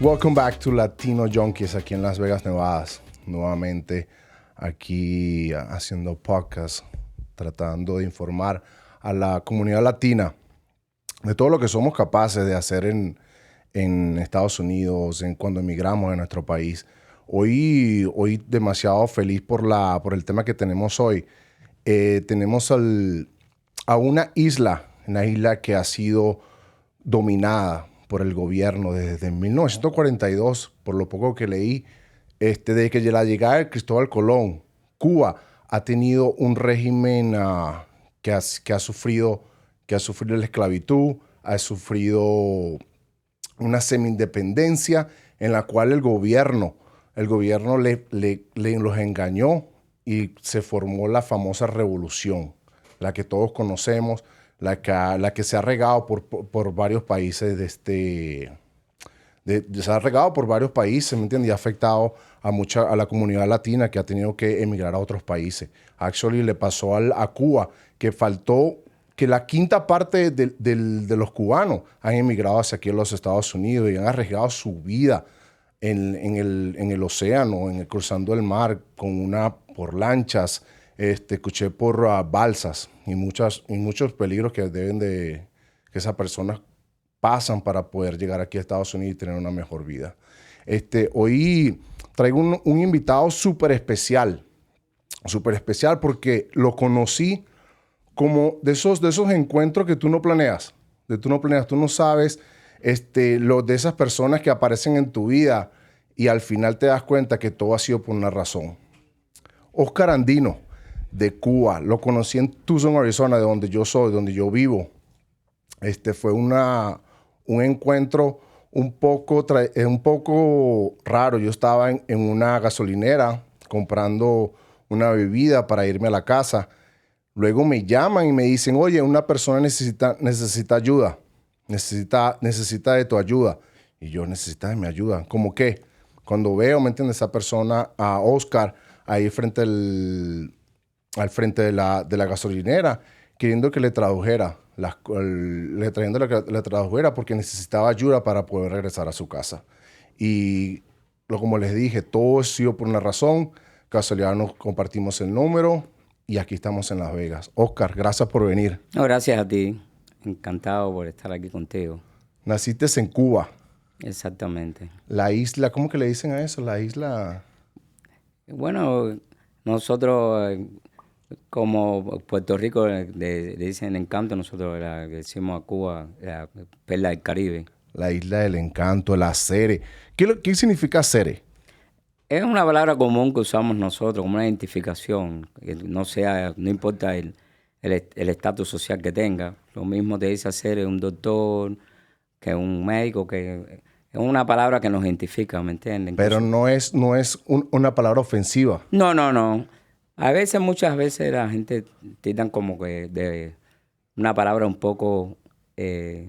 Welcome back to Latino Junkies aquí en Las Vegas, Nevada. Nuevamente aquí haciendo podcast, tratando de informar a la comunidad latina de todo lo que somos capaces de hacer en Estados Unidos, en cuando emigramos a nuestro país. Hoy demasiado feliz por el tema que tenemos hoy. Tenemos a una isla que ha sido dominada por el gobierno desde 1942, por lo poco que leí, desde que la llegada de Cristóbal Colón. Cuba ha tenido un régimen que ha sufrido la esclavitud, ha sufrido una semi-independencia en la cual el gobierno los engañó y se formó la famosa revolución, la que todos conocemos, la que se ha regado por varios países se ha regado por varios países, ¿me entiendes? Y ha afectado a la comunidad latina que ha tenido que emigrar a otros países. Actually, le pasó a Cuba que faltó que la quinta parte de los cubanos han emigrado hacia aquí a los Estados Unidos y han arriesgado su vida en el océano, cruzando el mar por lanchas, escuché por balsas y muchos peligros que esas personas pasan para poder llegar aquí a Estados Unidos y tener una mejor vida. Hoy traigo un invitado súper especial porque lo conocí como de esos encuentros que tú no planeas. Tú no sabes de esas personas que aparecen en tu vida y al final te das cuenta que todo ha sido por una razón. Oscar Andino, de Cuba, lo conocí en Tucson, Arizona, de donde yo soy, donde yo vivo. Fue un encuentro un poco raro. Yo estaba en una gasolinera comprando una bebida para irme a la casa. Luego me llaman y me dicen, oye, una persona necesita ayuda, necesita de tu ayuda. Y yo, ¿necesita de mi ayuda? ¿Cómo qué? Cuando veo, ¿me entiendes? Esa persona, a Oscar, ahí al frente de la gasolinera, queriendo que le tradujera, le tradujera porque necesitaba ayuda para poder regresar a su casa. Y como les dije, todo ha sido por una razón. Casualidad nos compartimos el número y aquí estamos en Las Vegas. Oscar, gracias por venir. No, gracias a ti. Encantado por estar aquí contigo. Naciste en Cuba. Exactamente. La isla, ¿cómo que le dicen a eso? La isla... Bueno, nosotros como Puerto Rico le dicen Encanto, nosotros le decimos a Cuba la perla del Caribe. La isla del encanto, la Cere. ¿Qué significa Cere? Es una palabra común que usamos nosotros como una identificación, que no importa el estatus social que tenga. Lo mismo te dice hacer un doctor, que un médico, que es una palabra que nos identifica, ¿me entienden? Pero no es una palabra ofensiva. No. Muchas veces la gente tiran como que de una palabra un poco del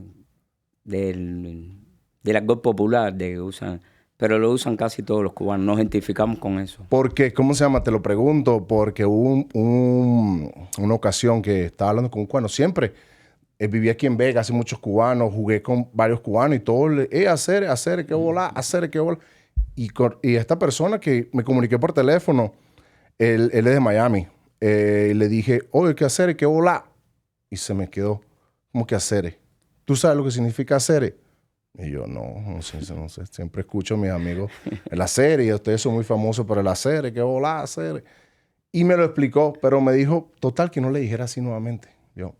argot popular de que usan, pero lo usan casi todos los cubanos. Nos identificamos con eso. ¿Por qué? ¿Cómo se llama? Te lo pregunto porque hubo una ocasión que estaba hablando con un cubano. Siempre viví aquí en Vegas, hace muchos cubanos, jugué con varios cubanos y todos, hacer, qué bola, hacer, qué bola. Y esta persona que me comuniqué por teléfono, él es de Miami. Le dije, oye, ¿qué hacer? ¿Qué bola? Y se me quedó, ¿cómo que hacer? ¿Tú sabes lo que significa hacer? Y yo, no sé. Siempre escucho a mis amigos, el hacer, y ustedes son muy famosos por el hacer, ¿qué bola, hacer? Y me lo explicó, pero me dijo, total, que no le dijera así nuevamente. Yo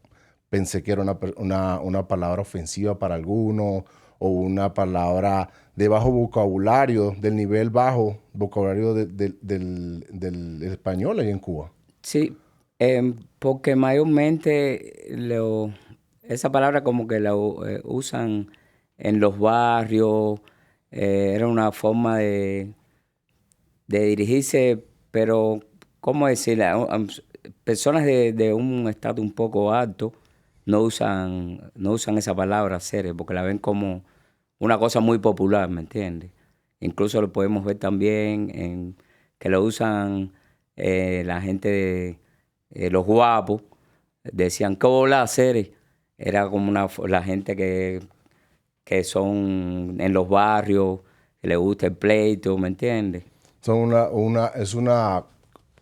pensé que era una palabra ofensiva para algunos o una palabra de bajo vocabulario, del nivel bajo vocabulario del español ahí en Cuba. Sí, porque mayormente esa palabra como que la usan en los barrios, era una forma de dirigirse, pero, ¿cómo decirle? Personas de un estatus un poco alto no usan esa palabra seres porque la ven como una cosa muy popular, ¿me entiendes? Incluso lo podemos ver también en que lo usan la gente los guapos. Decían, ¿qué bola seres? Era como la gente que son en los barrios, que le gusta el pleito, ¿me entiendes? Son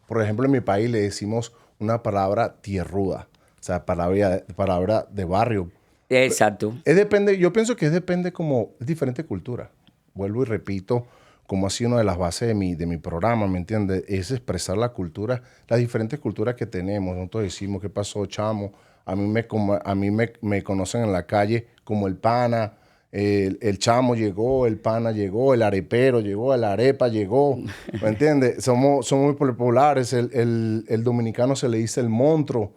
por ejemplo, en mi país le decimos una palabra tierruda, o sea, palabra de barrio. Exacto. Depende, yo pienso que depende como, es diferente cultura. Vuelvo y repito, como ha sido una de las bases de mi programa, ¿me entiendes? Es expresar la cultura, las diferentes culturas que tenemos. Nosotros decimos, ¿qué pasó, chamo? A mí me conocen en la calle como el pana, el chamo llegó, el pana llegó, el arepero llegó, la arepa llegó, ¿me entiendes? Somos muy populares, el dominicano se le dice el monstruo.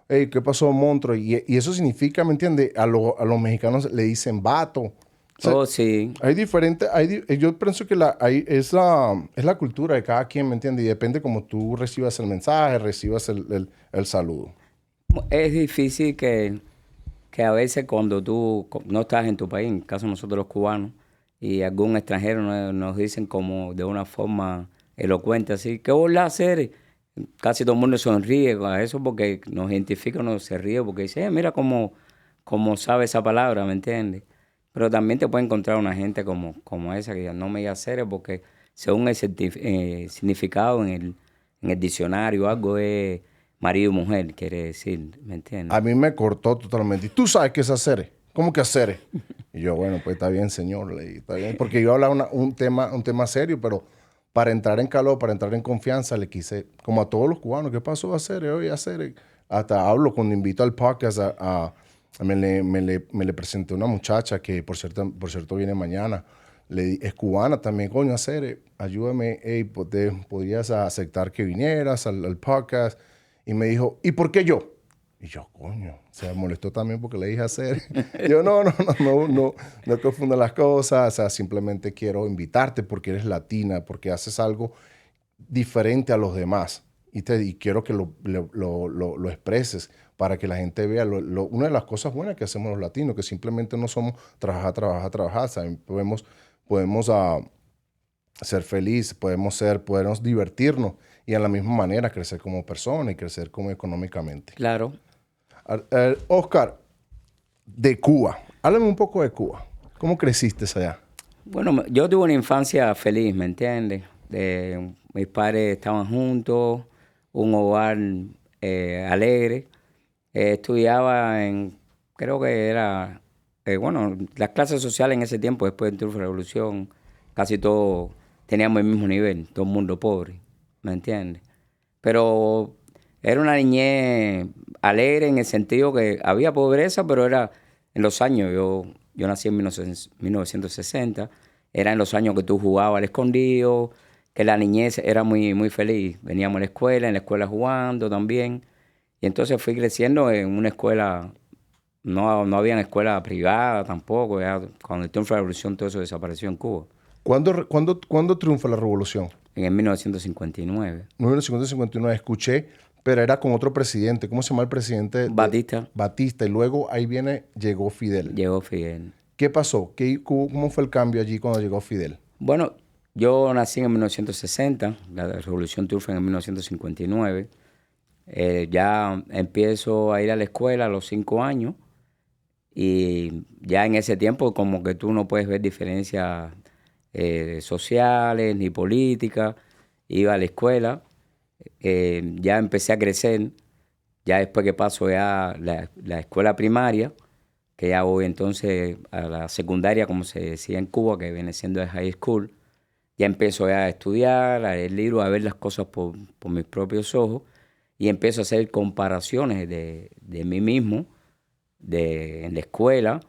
Hey, ¿qué pasó, monstruo? Y eso significa, ¿me entiendes? A los mexicanos le dicen vato. O sea, Oh, sí. hay diferentes, yo pienso que es la cultura de cada quien, ¿me entiendes? Y depende cómo tú recibas el mensaje, recibas el saludo. Es difícil que a veces cuando tú no estás en tu país, en el caso de nosotros los cubanos, y algún extranjero nos dicen como de una forma elocuente así, ¿qué voy a hacer? Casi todo el mundo sonríe con eso porque nos identifica, uno se ríe porque dice, mira cómo sabe esa palabra, ¿me entiendes? Pero también te puede encontrar una gente como esa que diga, no me digas serio porque según el significado en el diccionario, algo es marido y mujer, quiere decir, ¿me entiendes? A mí me cortó totalmente. ¿Y tú sabes qué es hacer? ¿Cómo que hacer? Y yo, bueno, pues está bien, señor. Le dije, está bien. Porque yo hablaba un tema serio, pero para entrar en calor, para entrar en confianza, le quise, como a todos los cubanos, ¿qué pasó a hacer? Oye, hacer. Hasta hablo cuando invito al podcast me le presenté a una muchacha que, por cierto viene mañana. Es cubana también, coño, hacer, ayúdame, hey, ¿podrías aceptar que vinieras al podcast? Y me dijo, ¿y por qué yo? Y yo, coño, se molestó también porque le dije hacer. Yo, no confunda las cosas. O sea, simplemente quiero invitarte porque eres latina, porque haces algo diferente a los demás. Y quiero que lo expreses para que la gente vea una de las cosas buenas que hacemos los latinos, que simplemente no somos trabajar, trabajar, trabajar. O sea, podemos ser felices, podemos divertirnos y a la misma manera crecer como persona y crecer como económicamente. Claro. Oscar, de Cuba. Háblame un poco de Cuba. ¿Cómo creciste allá? Bueno, yo tuve una infancia feliz, ¿me entiendes? Mis padres estaban juntos, un hogar alegre. Estudiaba creo que era, bueno, las clases sociales en ese tiempo, después del triunfo de la revolución, casi todos teníamos el mismo nivel, todo el mundo pobre, ¿me entiendes? Pero era una niñez alegre en el sentido que había pobreza, pero era en los años, yo nací en 1960, era en los años que tú jugabas al escondido, que la niñez era muy, muy feliz. Veníamos a la escuela, en la escuela jugando también. Y entonces fui creciendo en una escuela, no había una escuela privada tampoco, ya cuando el triunfo de la revolución todo eso desapareció en Cuba, ¿Cuándo triunfa la revolución? en el 1959. 1959, escuché, pero era con otro presidente. ¿Cómo se llama el presidente? Batista, Batista. Y luego llegó Fidel. llegó Fidel. ¿Qué pasó? ¿Cómo fue el cambio allí cuando llegó Fidel? Bueno, yo nací en 1960, la revolución triunfa en 1959. Ya empiezo a ir a la escuela a los 5 años y ya en ese tiempo como que tú no puedes ver diferencias sociales ni políticas. Iba a la escuela, ya empecé a crecer, ya después que paso ya la escuela primaria, que ya voy entonces a la secundaria, como se decía en Cuba, que viene siendo el high school. Ya empiezo ya a estudiar, a leer libros, a ver las cosas por mis propios ojos y empiezo a hacer comparaciones de mí mismo, en la escuela,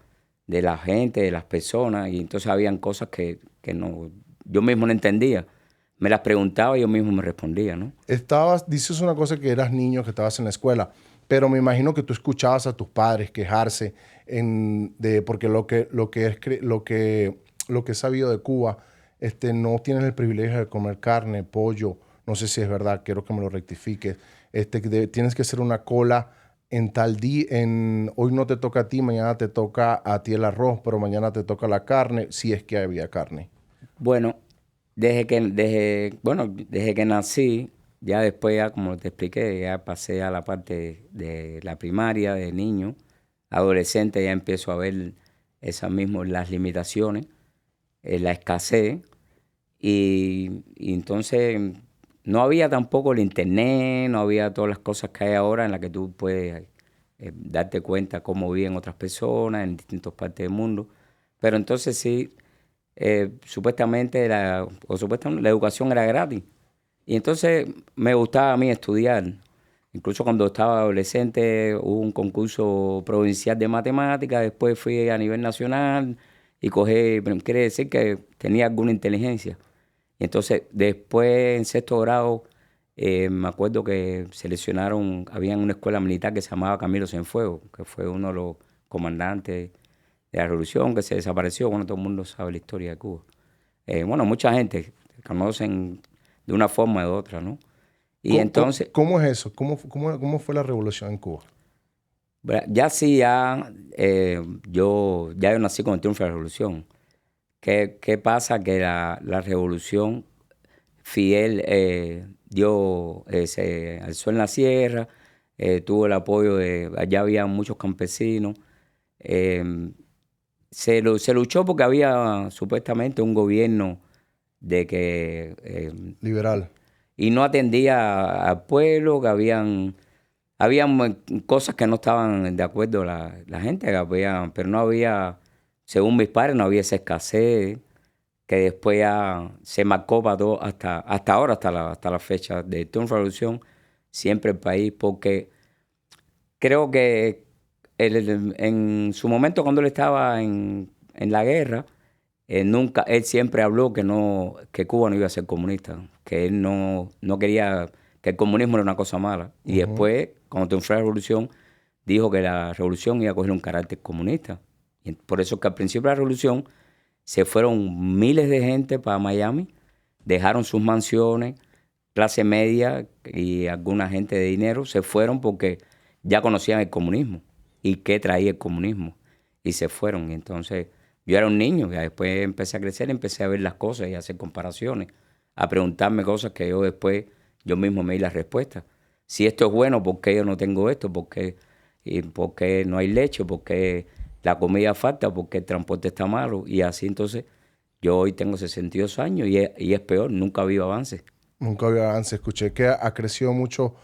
de la gente, de las personas, y entonces habían cosas que no, yo mismo no entendía. Me las preguntaba y yo mismo me respondía, ¿no? Dices una cosa que eras niño, que estabas en la escuela, pero me imagino que tú escuchabas a tus padres quejarse porque lo que he sabido de Cuba, no tienes el privilegio de comer carne, pollo, no sé si es verdad, quiero que me lo rectifiques. Tienes que hacer una cola en tal día, hoy no te toca a ti, mañana te toca a ti el arroz, pero mañana te toca la carne, si es que había carne. Bueno, desde que nací, ya después, ya como te expliqué, ya pasé a la parte de la primaria, de niño, adolescente, ya empiezo a ver las limitaciones. la escasez y entonces no había tampoco el internet, no había todas las cosas que hay ahora en las que tú puedes darte cuenta cómo viven otras personas en distintas partes del mundo. Pero entonces sí, supuestamente la educación era gratis. Y entonces me gustaba a mí estudiar. Incluso cuando estaba adolescente hubo un concurso provincial de matemáticas, después fui a nivel nacional y cogí, pero quiere decir que tenía alguna inteligencia. Y entonces después en sexto grado me acuerdo que había una escuela militar que se llamaba Camilo Cienfuegos, que fue uno de los comandantes de la revolución que se desapareció. Bueno, todo el mundo sabe la historia de Cuba. Bueno, mucha gente conocen de una forma o de otra, ¿no? Y entonces, ¿Cómo es eso? ¿Cómo fue la revolución en Cuba? ya sí, yo nací con el triunfo de la revolución. ¿Qué pasa? Que la revolución, Fidel se alzó en la sierra, tuvo el apoyo allá había muchos campesinos. eh, se luchó porque había supuestamente un gobierno de que Liberal. y no atendía al pueblo, que habían cosas que no estaban de acuerdo la gente, pero no había, según mis padres, no había esa escasez que después ya se marcó para todo, hasta ahora, hasta la fecha de Triunfo de la Revolución, siempre el país, porque creo que en su momento cuando él estaba en la guerra, él siempre habló que Cuba no iba a ser comunista, que él no quería, que el comunismo era una cosa mala. Y después, cuando triunfó la revolución, dijo que la revolución iba a coger un carácter comunista. Y por eso que al principio de la revolución se fueron miles de gente para Miami, dejaron sus mansiones, clase media y alguna gente de dinero, se fueron porque ya conocían el comunismo y qué traía el comunismo. Y se fueron. Y entonces yo era un niño, ya después empecé a crecer, empecé a ver las cosas y a hacer comparaciones, a preguntarme cosas que yo mismo me di las respuestas. Si esto es bueno, ¿por qué yo no tengo esto? ¿Por qué no hay leche? ¿Por qué la comida falta? ¿Por qué el transporte está malo? Y así entonces yo hoy tengo 62 años y es peor, nunca ha habido avances. Nunca había avance. Escuché que ha crecido mucho,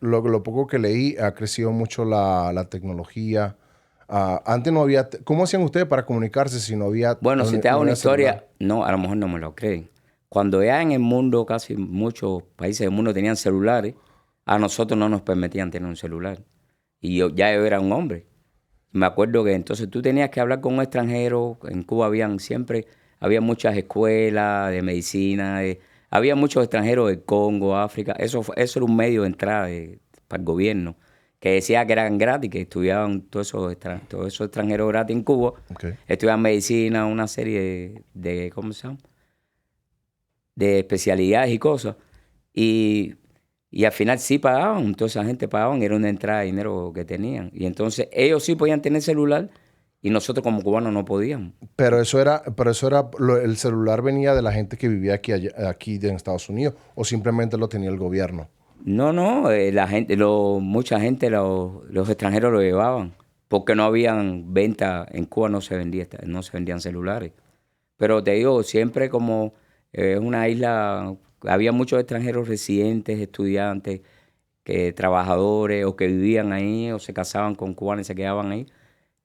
lo poco que leí, ha crecido mucho la tecnología. Antes no había, ¿cómo hacían ustedes para comunicarse si no había, Bueno, si te no hago una había celular? historia, no, a lo mejor no me lo creen. Cuando ya en el mundo, casi muchos países del mundo tenían celulares, a nosotros no nos permitían tener un celular. Y yo era un hombre. Me acuerdo que entonces tú tenías que hablar con un extranjero. En Cuba había muchas escuelas de medicina, había muchos extranjeros del Congo, África. Eso era un medio de entrada para el gobierno, que decía que eran gratis, que estudiaban todos esos extranjeros gratis en Cuba, Okay. estudiaban medicina, una serie ¿cómo se llama? De especialidades y cosas. Y, y al final sí pagaban, toda esa gente pagaban, era una entrada de dinero que tenían. Y entonces ellos sí podían tener celular y nosotros como cubanos no podíamos. El celular venía de la gente que vivía aquí en Estados Unidos, o simplemente lo tenía el gobierno. No, mucha gente, los extranjeros lo llevaban, porque no habían venta, en Cuba no se vendían celulares. Pero te digo, siempre como es una isla, había muchos extranjeros residentes, estudiantes, trabajadores, o que vivían ahí, o se casaban con cubanos y se quedaban ahí,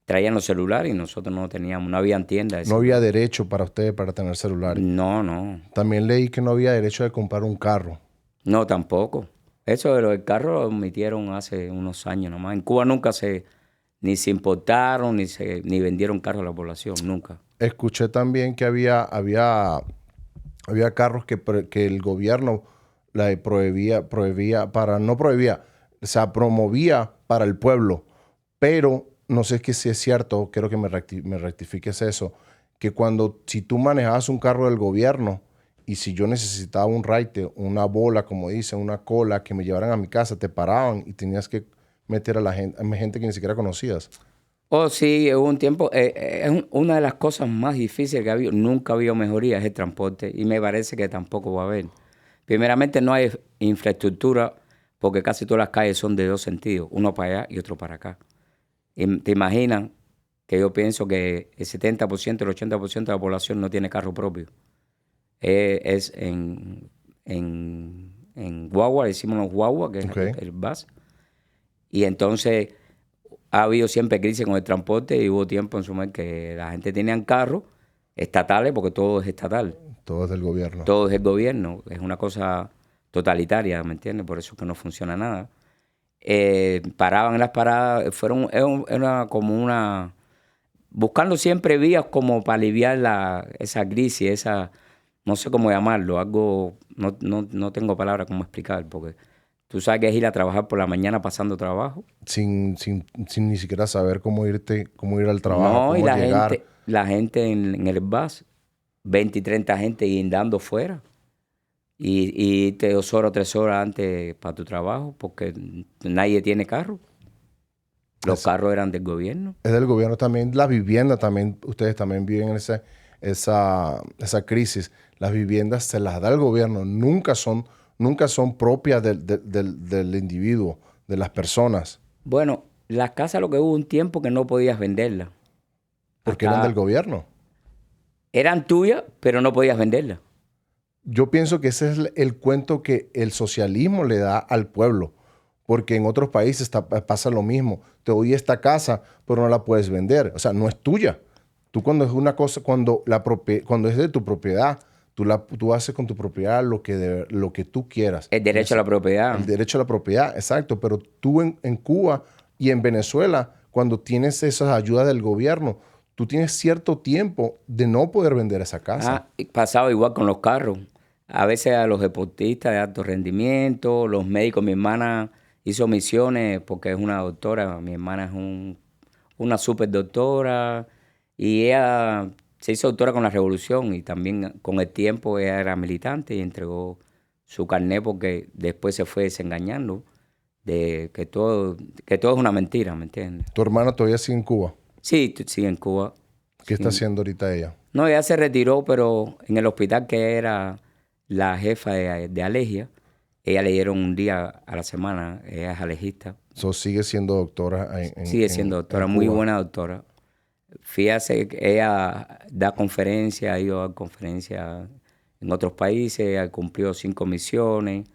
traían los celulares y nosotros no teníamos, no habían tiendas de No había celulares. derecho para ustedes para tener celulares. No, También leí que no había derecho de comprar un carro. no tampoco. Eso de los carros lo emitieron hace unos años nomás. En Cuba nunca ni se importaron, ni vendieron carros a la población, nunca. Escuché también que había carros que el gobierno no prohibía, o sea, promovía para el pueblo, pero no sé si es cierto, quiero que me rectifiques eso, que si tú manejabas un carro del gobierno y si yo necesitaba un raite, una bola, como dicen, una cola, que me llevaran a mi casa, te paraban y tenías que meter a gente que ni siquiera conocías. Oh, sí, hubo un tiempo. Una de las cosas más difíciles que ha habido, nunca ha habido mejoría, es el transporte. Y me parece que tampoco va a haber. Primeramente, no hay infraestructura porque casi todas las calles son de dos sentidos, uno para allá y otro para acá. Y te imaginas que yo pienso que el 70%, el 80% de la población no tiene carro propio. Es en guagua, decimos los guagua, que es Ok. el bus. Y entonces ha habido siempre crisis con el transporte y hubo tiempo en su momento que la gente tenía carros estatales, porque todo es estatal, Todo es del gobierno. todo es el gobierno, es una cosa totalitaria, ¿me entiendes? Por eso es que no funciona nada. Paraban en las paradas, era como una... buscando siempre vías como para aliviar esa crisis, no sé cómo llamarlo, algo, no tengo palabras cómo explicar, porque tú sabes que es ir a trabajar por la mañana pasando trabajo. Sin ni siquiera saber cómo ir al trabajo, No, y cómo llegar. la gente en el bus, 20 y 30 gente guindando fuera. Y irte 2 horas o 3 horas antes para tu trabajo, porque nadie tiene carro. Los Es, carros eran del gobierno. es del gobierno también. La vivienda también, ustedes también viven en esa crisis. Las viviendas se las da el gobierno. Nunca son propias del individuo, de las personas, Bueno, las casas lo que hubo un tiempo que no podías venderlas. porque eran del Hasta gobierno. eran tuyas, pero no podías venderlas. Yo pienso que ese es el cuento que el socialismo le da al pueblo, porque en otros países pasa lo mismo. Te doy esta casa, pero no la puedes vender. O sea, no es tuya. Tú cuando es una cosa, cuando es de tu propiedad, tú haces con tu propiedad lo que tú quieras. El derecho a la propiedad. El derecho a la propiedad, exacto. Pero tú en Cuba y en Venezuela, cuando tienes esas ayudas del gobierno, tú tienes cierto tiempo de no poder vender esa casa. Y pasaba igual con los carros. A veces a los deportistas de alto rendimiento, los médicos. Mi hermana hizo misiones porque es una doctora. Mi hermana es una super doctora y ella se hizo doctora con la revolución y también con el tiempo ella era militante y entregó su carnet porque después se fue desengañando de que todo es una mentira, ¿me entiendes? Tu hermana todavía sigue en Cuba. Sí, sí, en Cuba. ¿Qué está Sí. haciendo ahorita ella? No, ella se retiró, pero en el hospital que era la jefa de alergia, ella le dieron un día a la semana, ella es alergista. Sigue siendo doctora Sigue siendo doctora, en muy Cuba. buena doctora. Fíjate que ella da conferencias, ha ido a conferencias en otros países, ella cumplió 5 misiones,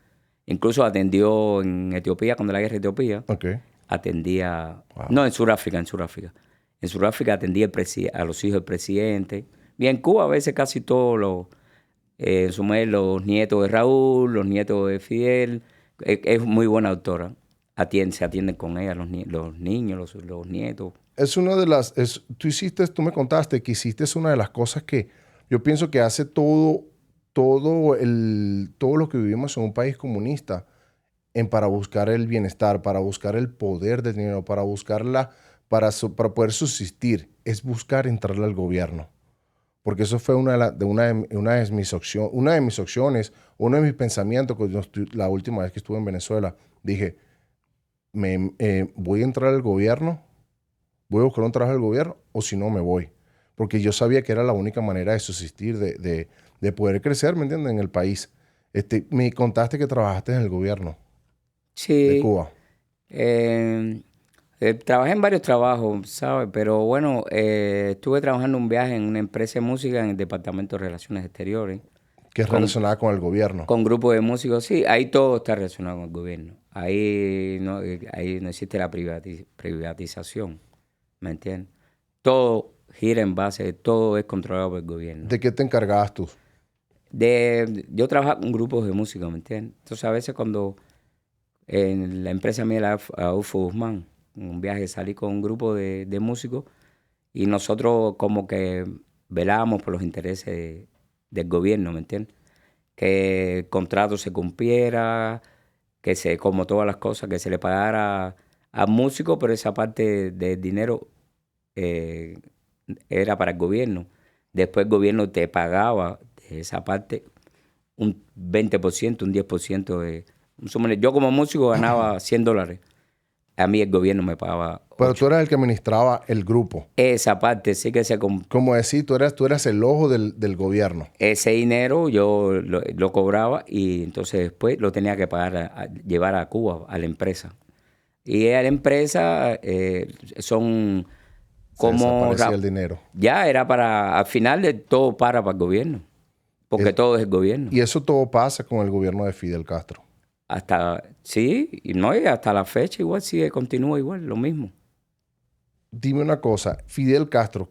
incluso atendió en Etiopía, cuando la guerra de Etiopía, Ok. atendía, Wow. no, en Sudáfrica. En Sudáfrica atendía a los hijos del presidente. Y en Cuba a veces casi todos en su mes, los nietos de Raúl, los nietos de Fidel. Es muy buena doctora. Se atienden con ella los niños, los nietos. Es una de las... tú me contaste que hiciste una de las cosas que yo pienso que hace todo lo que vivimos en un país comunista para buscar el bienestar, para buscar el poder del dinero, para para poder subsistir, es buscar entrarle al gobierno. Porque eso fue una de mis opciones, uno de mis pensamientos la última vez que estuve en Venezuela. Dije, voy a entrar al gobierno, voy a buscar un trabajo al gobierno, o si no, me voy. Porque yo sabía que era la única manera de subsistir, de poder crecer, ¿me entiendes? En el país. Me contaste que trabajaste en el gobierno de Sí, Cuba. trabajé en varios trabajos, ¿sabes? Pero bueno, estuve trabajando un viaje en una empresa de música en el Departamento de Relaciones Exteriores, Que es con, relacionada con el gobierno. con grupos de músicos. Sí, ahí todo está relacionado con el gobierno. Ahí no existe la privatización, ¿me entiendes? Todo gira en base, todo es controlado por el gobierno. ¿De qué te encargabas tú? Yo trabajaba con grupos de música, ¿me entiendes? Entonces a veces cuando en la empresa mía, la UFO Guzmán, en un viaje salí con un grupo de músicos y nosotros como que velábamos por los intereses del gobierno, ¿me entiendes? Que el contrato se cumpliera, como todas las cosas, que se le pagara al músico, pero esa parte del dinero eh, era para el gobierno. Después el gobierno te pagaba de esa parte un 20%, un 10% de... Yo como músico ganaba $100. A mí el gobierno me pagaba Pero 8. tú eras el que administraba el grupo. Esa parte sí que Como decir, tú eras el ojo del gobierno. ese dinero yo lo cobraba y entonces después lo tenía que pagar, llevar a Cuba, a la empresa. Y a la empresa desaparecía el dinero. Ya era al final de todo para el gobierno, porque todo es el gobierno. Y eso todo pasa con el gobierno de Fidel Castro. Y hasta la fecha igual continúa igual, lo mismo. Dime una cosa, Fidel Castro,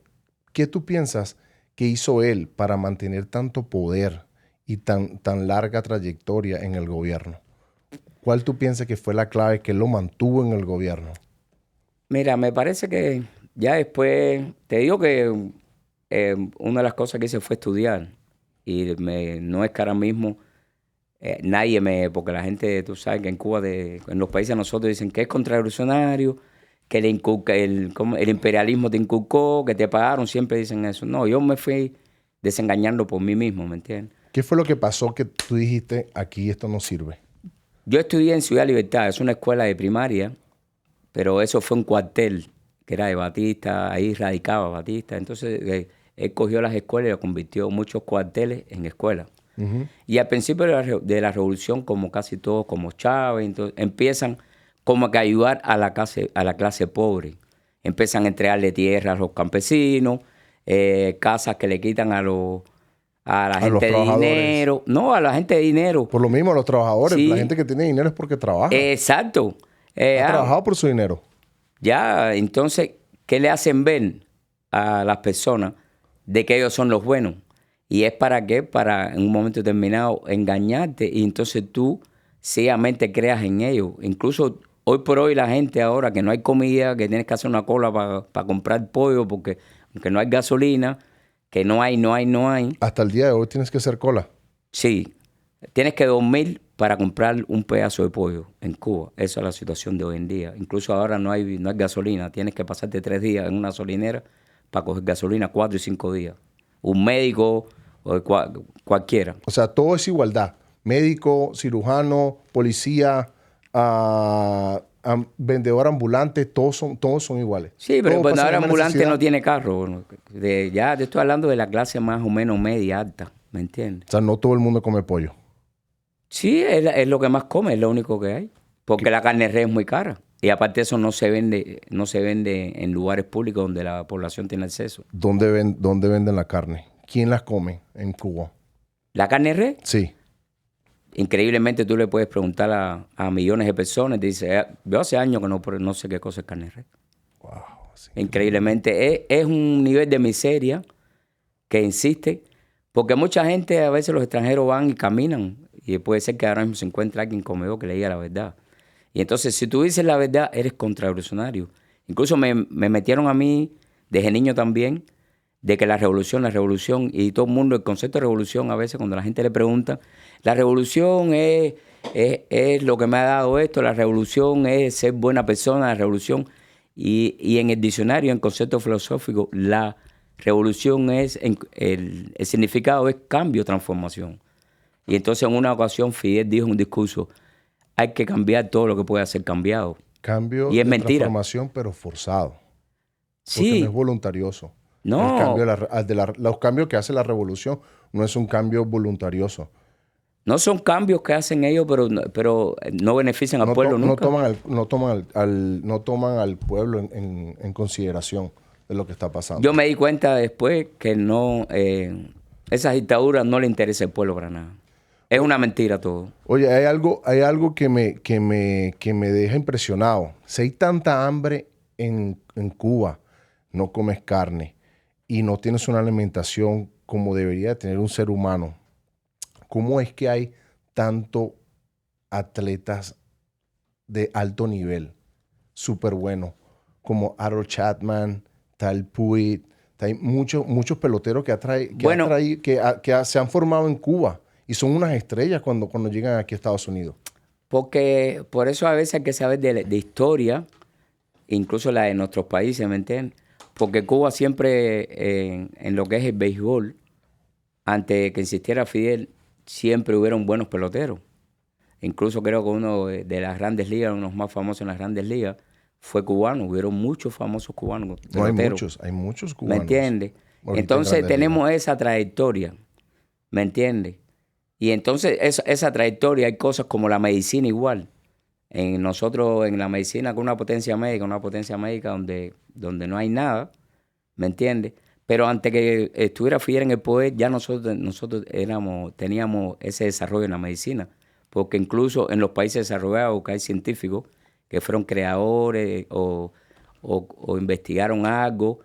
¿qué tú piensas que hizo él para mantener tanto poder y tan larga trayectoria en el gobierno? ¿Cuál tú piensas que fue la clave que lo mantuvo en el gobierno? Mira, me parece que ya después, te digo que una de las cosas que hice fue estudiar. Y no es que ahora mismo porque la gente, tú sabes que en Cuba, en los países de nosotros dicen que es contrarrevolucionario, que el imperialismo te inculcó, que te pagaron, siempre dicen eso. No, yo me fui desengañando por mí mismo, ¿me entiendes? ¿Qué fue lo que pasó que tú dijiste, aquí esto no sirve? Yo estudié en Ciudad Libertad, es una escuela de primaria, pero eso fue un cuartel que era de Batista, ahí radicaba Batista. Entonces él cogió las escuelas y convirtió muchos cuarteles en escuelas. Uh-huh. Y al principio de la revolución, como casi todos, como Chávez, entonces, empiezan como que a ayudar a la clase pobre. Empiezan a entregarle tierra a los campesinos, casas que le quitan a la gente de dinero. No, a la gente de dinero. Por lo mismo, a los trabajadores. Sí. La gente que tiene dinero es porque trabaja. Exacto. Ha trabajado por su dinero. Ya, entonces, ¿qué le hacen ver a las personas de que ellos son los buenos? ¿Y es para qué? Para en un momento determinado engañarte y entonces tú ciegamente creas en ellos. Incluso hoy por hoy la gente ahora que no hay comida, que tienes que hacer una cola para comprar pollo porque no hay gasolina, que no hay. Hasta el día de hoy tienes que hacer cola. Sí, tienes que dormir para comprar un pedazo de pollo en Cuba. Esa es la situación de hoy en día. Incluso ahora no hay gasolina. Tienes que pasarte 3 días en una gasolinera para coger gasolina 4 y 5 días. Un médico o cualquiera. O sea, todo es igualdad. Médico, cirujano, policía, vendedor ambulante, todos son iguales. Sí, pero el vendedor ambulante no tiene carro. Ya te estoy hablando de la clase más o menos media alta, ¿me entiendes? O sea, no todo el mundo come pollo. Sí, es lo que más come, es lo único que hay. Porque la carne de res es muy cara. Y aparte de eso no se vende en lugares públicos donde la población tiene acceso. ¿Dónde venden la carne? ¿Quién las come en Cuba? ¿La carne de res? Sí. Increíblemente tú le puedes preguntar a millones de personas. Te dice, yo hace años que no sé qué cosa es carne de res. Wow. Sí. Increíblemente. Es un nivel de miseria que insiste. Porque mucha gente, a veces los extranjeros van y caminan. Y puede ser que ahora mismo se encuentre alguien comedor que le diga la verdad. Y entonces, si tú dices la verdad, eres contrarrevolucionario. Incluso me metieron a mí, desde niño también, de que la revolución, y todo el mundo, el concepto de revolución, a veces cuando la gente le pregunta, la revolución es lo que me ha dado esto, la revolución es ser buena persona, la revolución. Y en el diccionario, en concepto filosófico, la revolución el significado es cambio, transformación. Y entonces en una ocasión Fidel dijo en un discurso, hay que cambiar todo lo que pueda ser cambiado. Cambio y es de mentira. Transformación, pero forzado. Sí. Porque no es voluntarioso. No. Los cambios que hace la revolución no es un cambio voluntarioso. No son cambios que hacen ellos, pero no benefician al pueblo nunca. No toman al pueblo en consideración de lo que está pasando. Yo me di cuenta después que esas dictaduras no le interesa al pueblo para nada. Es una mentira todo. Oye, hay algo que me deja impresionado. Si hay tanta hambre en Cuba, no comes carne y no tienes una alimentación como debería tener un ser humano, ¿cómo es que hay tanto atletas de alto nivel, súper buenos, como Harold Chapman, Tal Puig? Hay muchos peloteros que se han formado en Cuba y son unas estrellas cuando llegan aquí a Estados Unidos. Porque por eso a veces hay que saber de historia, incluso la de nuestros países, ¿me entiendes? Porque Cuba siempre, en lo que es el béisbol, antes de que existiera Fidel, siempre hubieron buenos peloteros. Incluso creo que uno de las grandes ligas, uno de los más famosos en las grandes ligas, fue cubano. Hubieron muchos famosos cubanos. No, hay muchos cubanos. ¿Me entiendes? Entonces tenemos esa trayectoria, ¿me entiendes? Y entonces esa trayectoria, hay cosas como la medicina igual. Nosotros en la medicina con una potencia médica donde no hay nada, ¿me entiendes? Pero antes que estuviera Fidel en el poder, ya nosotros teníamos ese desarrollo en la medicina. Porque incluso en los países desarrollados que hay científicos que fueron creadores o investigaron algo.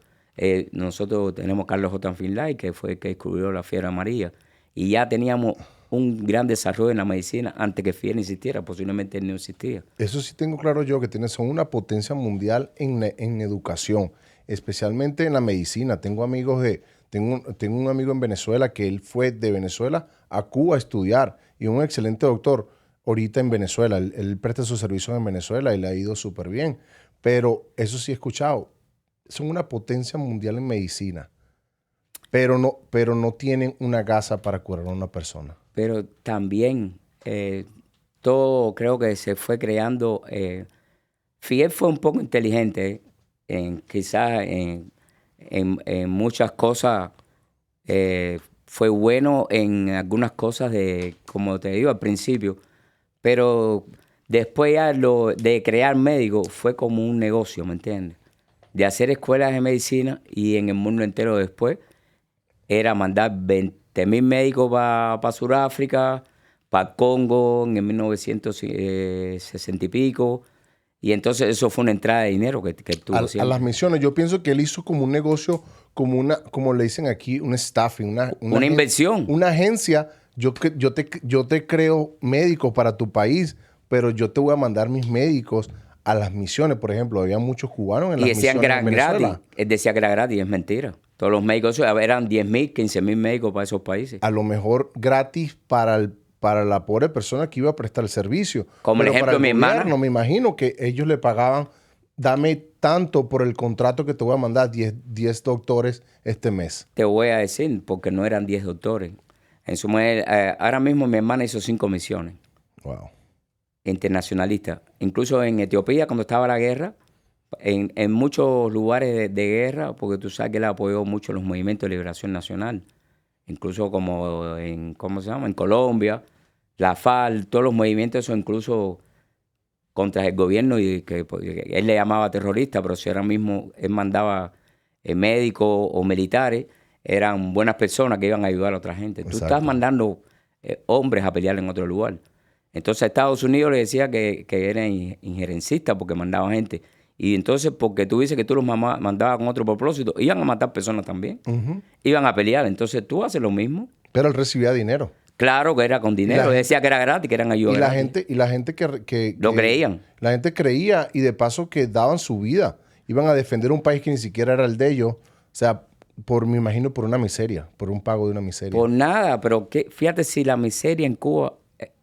Nosotros tenemos Carlos J. Finlay, que fue el que descubrió la fiebre amarilla. Y ya teníamos un gran desarrollo en la medicina antes que Fidel existiera. Posiblemente él no existía. Eso sí tengo claro yo, que son una potencia mundial en educación, especialmente en la medicina. Tengo un amigo en Venezuela que él fue de Venezuela a Cuba a estudiar y un excelente doctor ahorita en Venezuela. Él presta sus servicios en Venezuela y le ha ido súper bien. Pero eso sí he escuchado, son una potencia mundial en medicina, pero no tienen una gasa para curar a una persona. Pero también todo creo que se fue creando. Fidel fue un poco inteligente, quizás en muchas cosas. Fue bueno en algunas cosas, como te digo al principio, pero después ya de crear médicos fue como un negocio, ¿me entiendes? De hacer escuelas de medicina y en el mundo entero después era mandar 20.000 médicos para Sudáfrica, para Congo en 1960 y pico. Y entonces eso fue una entrada de dinero que tuvo a las misiones. Yo pienso que él hizo como un negocio, como le dicen aquí, un staffing. Una inversión. Una agencia. Yo te creo médicos para tu país, pero yo te voy a mandar mis médicos a las misiones. Por ejemplo, había muchos cubanos en las misiones en Venezuela. Gratis. Él decía que era gratis, es mentira. Todos los médicos, eran 10.000, 15.000 médicos para esos países. A lo mejor gratis para la pobre persona que iba a prestar el servicio. Como el ejemplo de mi hermana. Me imagino que ellos le pagaban, dame tanto por el contrato que te voy a mandar, 10 doctores este mes. Te voy a decir, porque no eran 10 doctores. Ahora mismo mi hermana hizo 5 misiones. Wow. Internacionalistas. Incluso en Etiopía, cuando estaba la guerra, en muchos lugares de guerra, porque tú sabes que él apoyó mucho los movimientos de liberación nacional. Incluso como ¿cómo se llama? En Colombia, la FARC, todos los movimientos, eso incluso contra el gobierno, y que él le llamaba terrorista, pero si ahora mismo él mandaba médicos o militares, eran buenas personas que iban a ayudar a otra gente. Exacto. Tú estás mandando hombres a pelear en otro lugar. Entonces a Estados Unidos le decía que era injerencista porque mandaba gente. Y entonces, porque tú dices que tú los mandabas con otro propósito, iban a matar personas también. Uh-huh. Iban a pelear. Entonces tú haces lo mismo. Pero él recibía dinero. Claro que era con dinero. Él decía que era gratis, que eran ayudas. Y la gente que lo creían. La gente creía, y de paso que daban su vida. Iban a defender un país que ni siquiera era el de ellos. O sea, me imagino por una miseria, por un pago de una miseria. Por nada, pero fíjate si la miseria en Cuba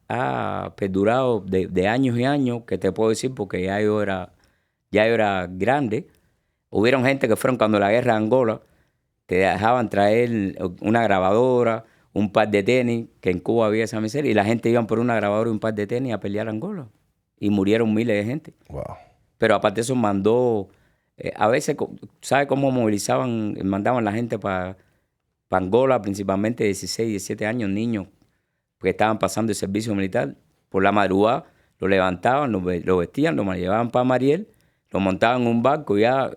ha perdurado de años y años, que te puedo decir porque ya yo era grande. Hubieron gente que fueron cuando la guerra de Angola, te dejaban traer una grabadora, un par de tenis, que en Cuba había esa miseria, y la gente iban por una grabadora y un par de tenis a pelear a Angola. Y murieron miles de gente. Wow. Pero aparte de eso mandó, a veces, ¿sabes cómo mandaban la gente para Angola, principalmente 16, 17 años, niños, que estaban pasando el servicio militar? Por la madrugada, lo levantaban, lo vestían, lo llevaban para Mariel, lo montaban en un barco y ya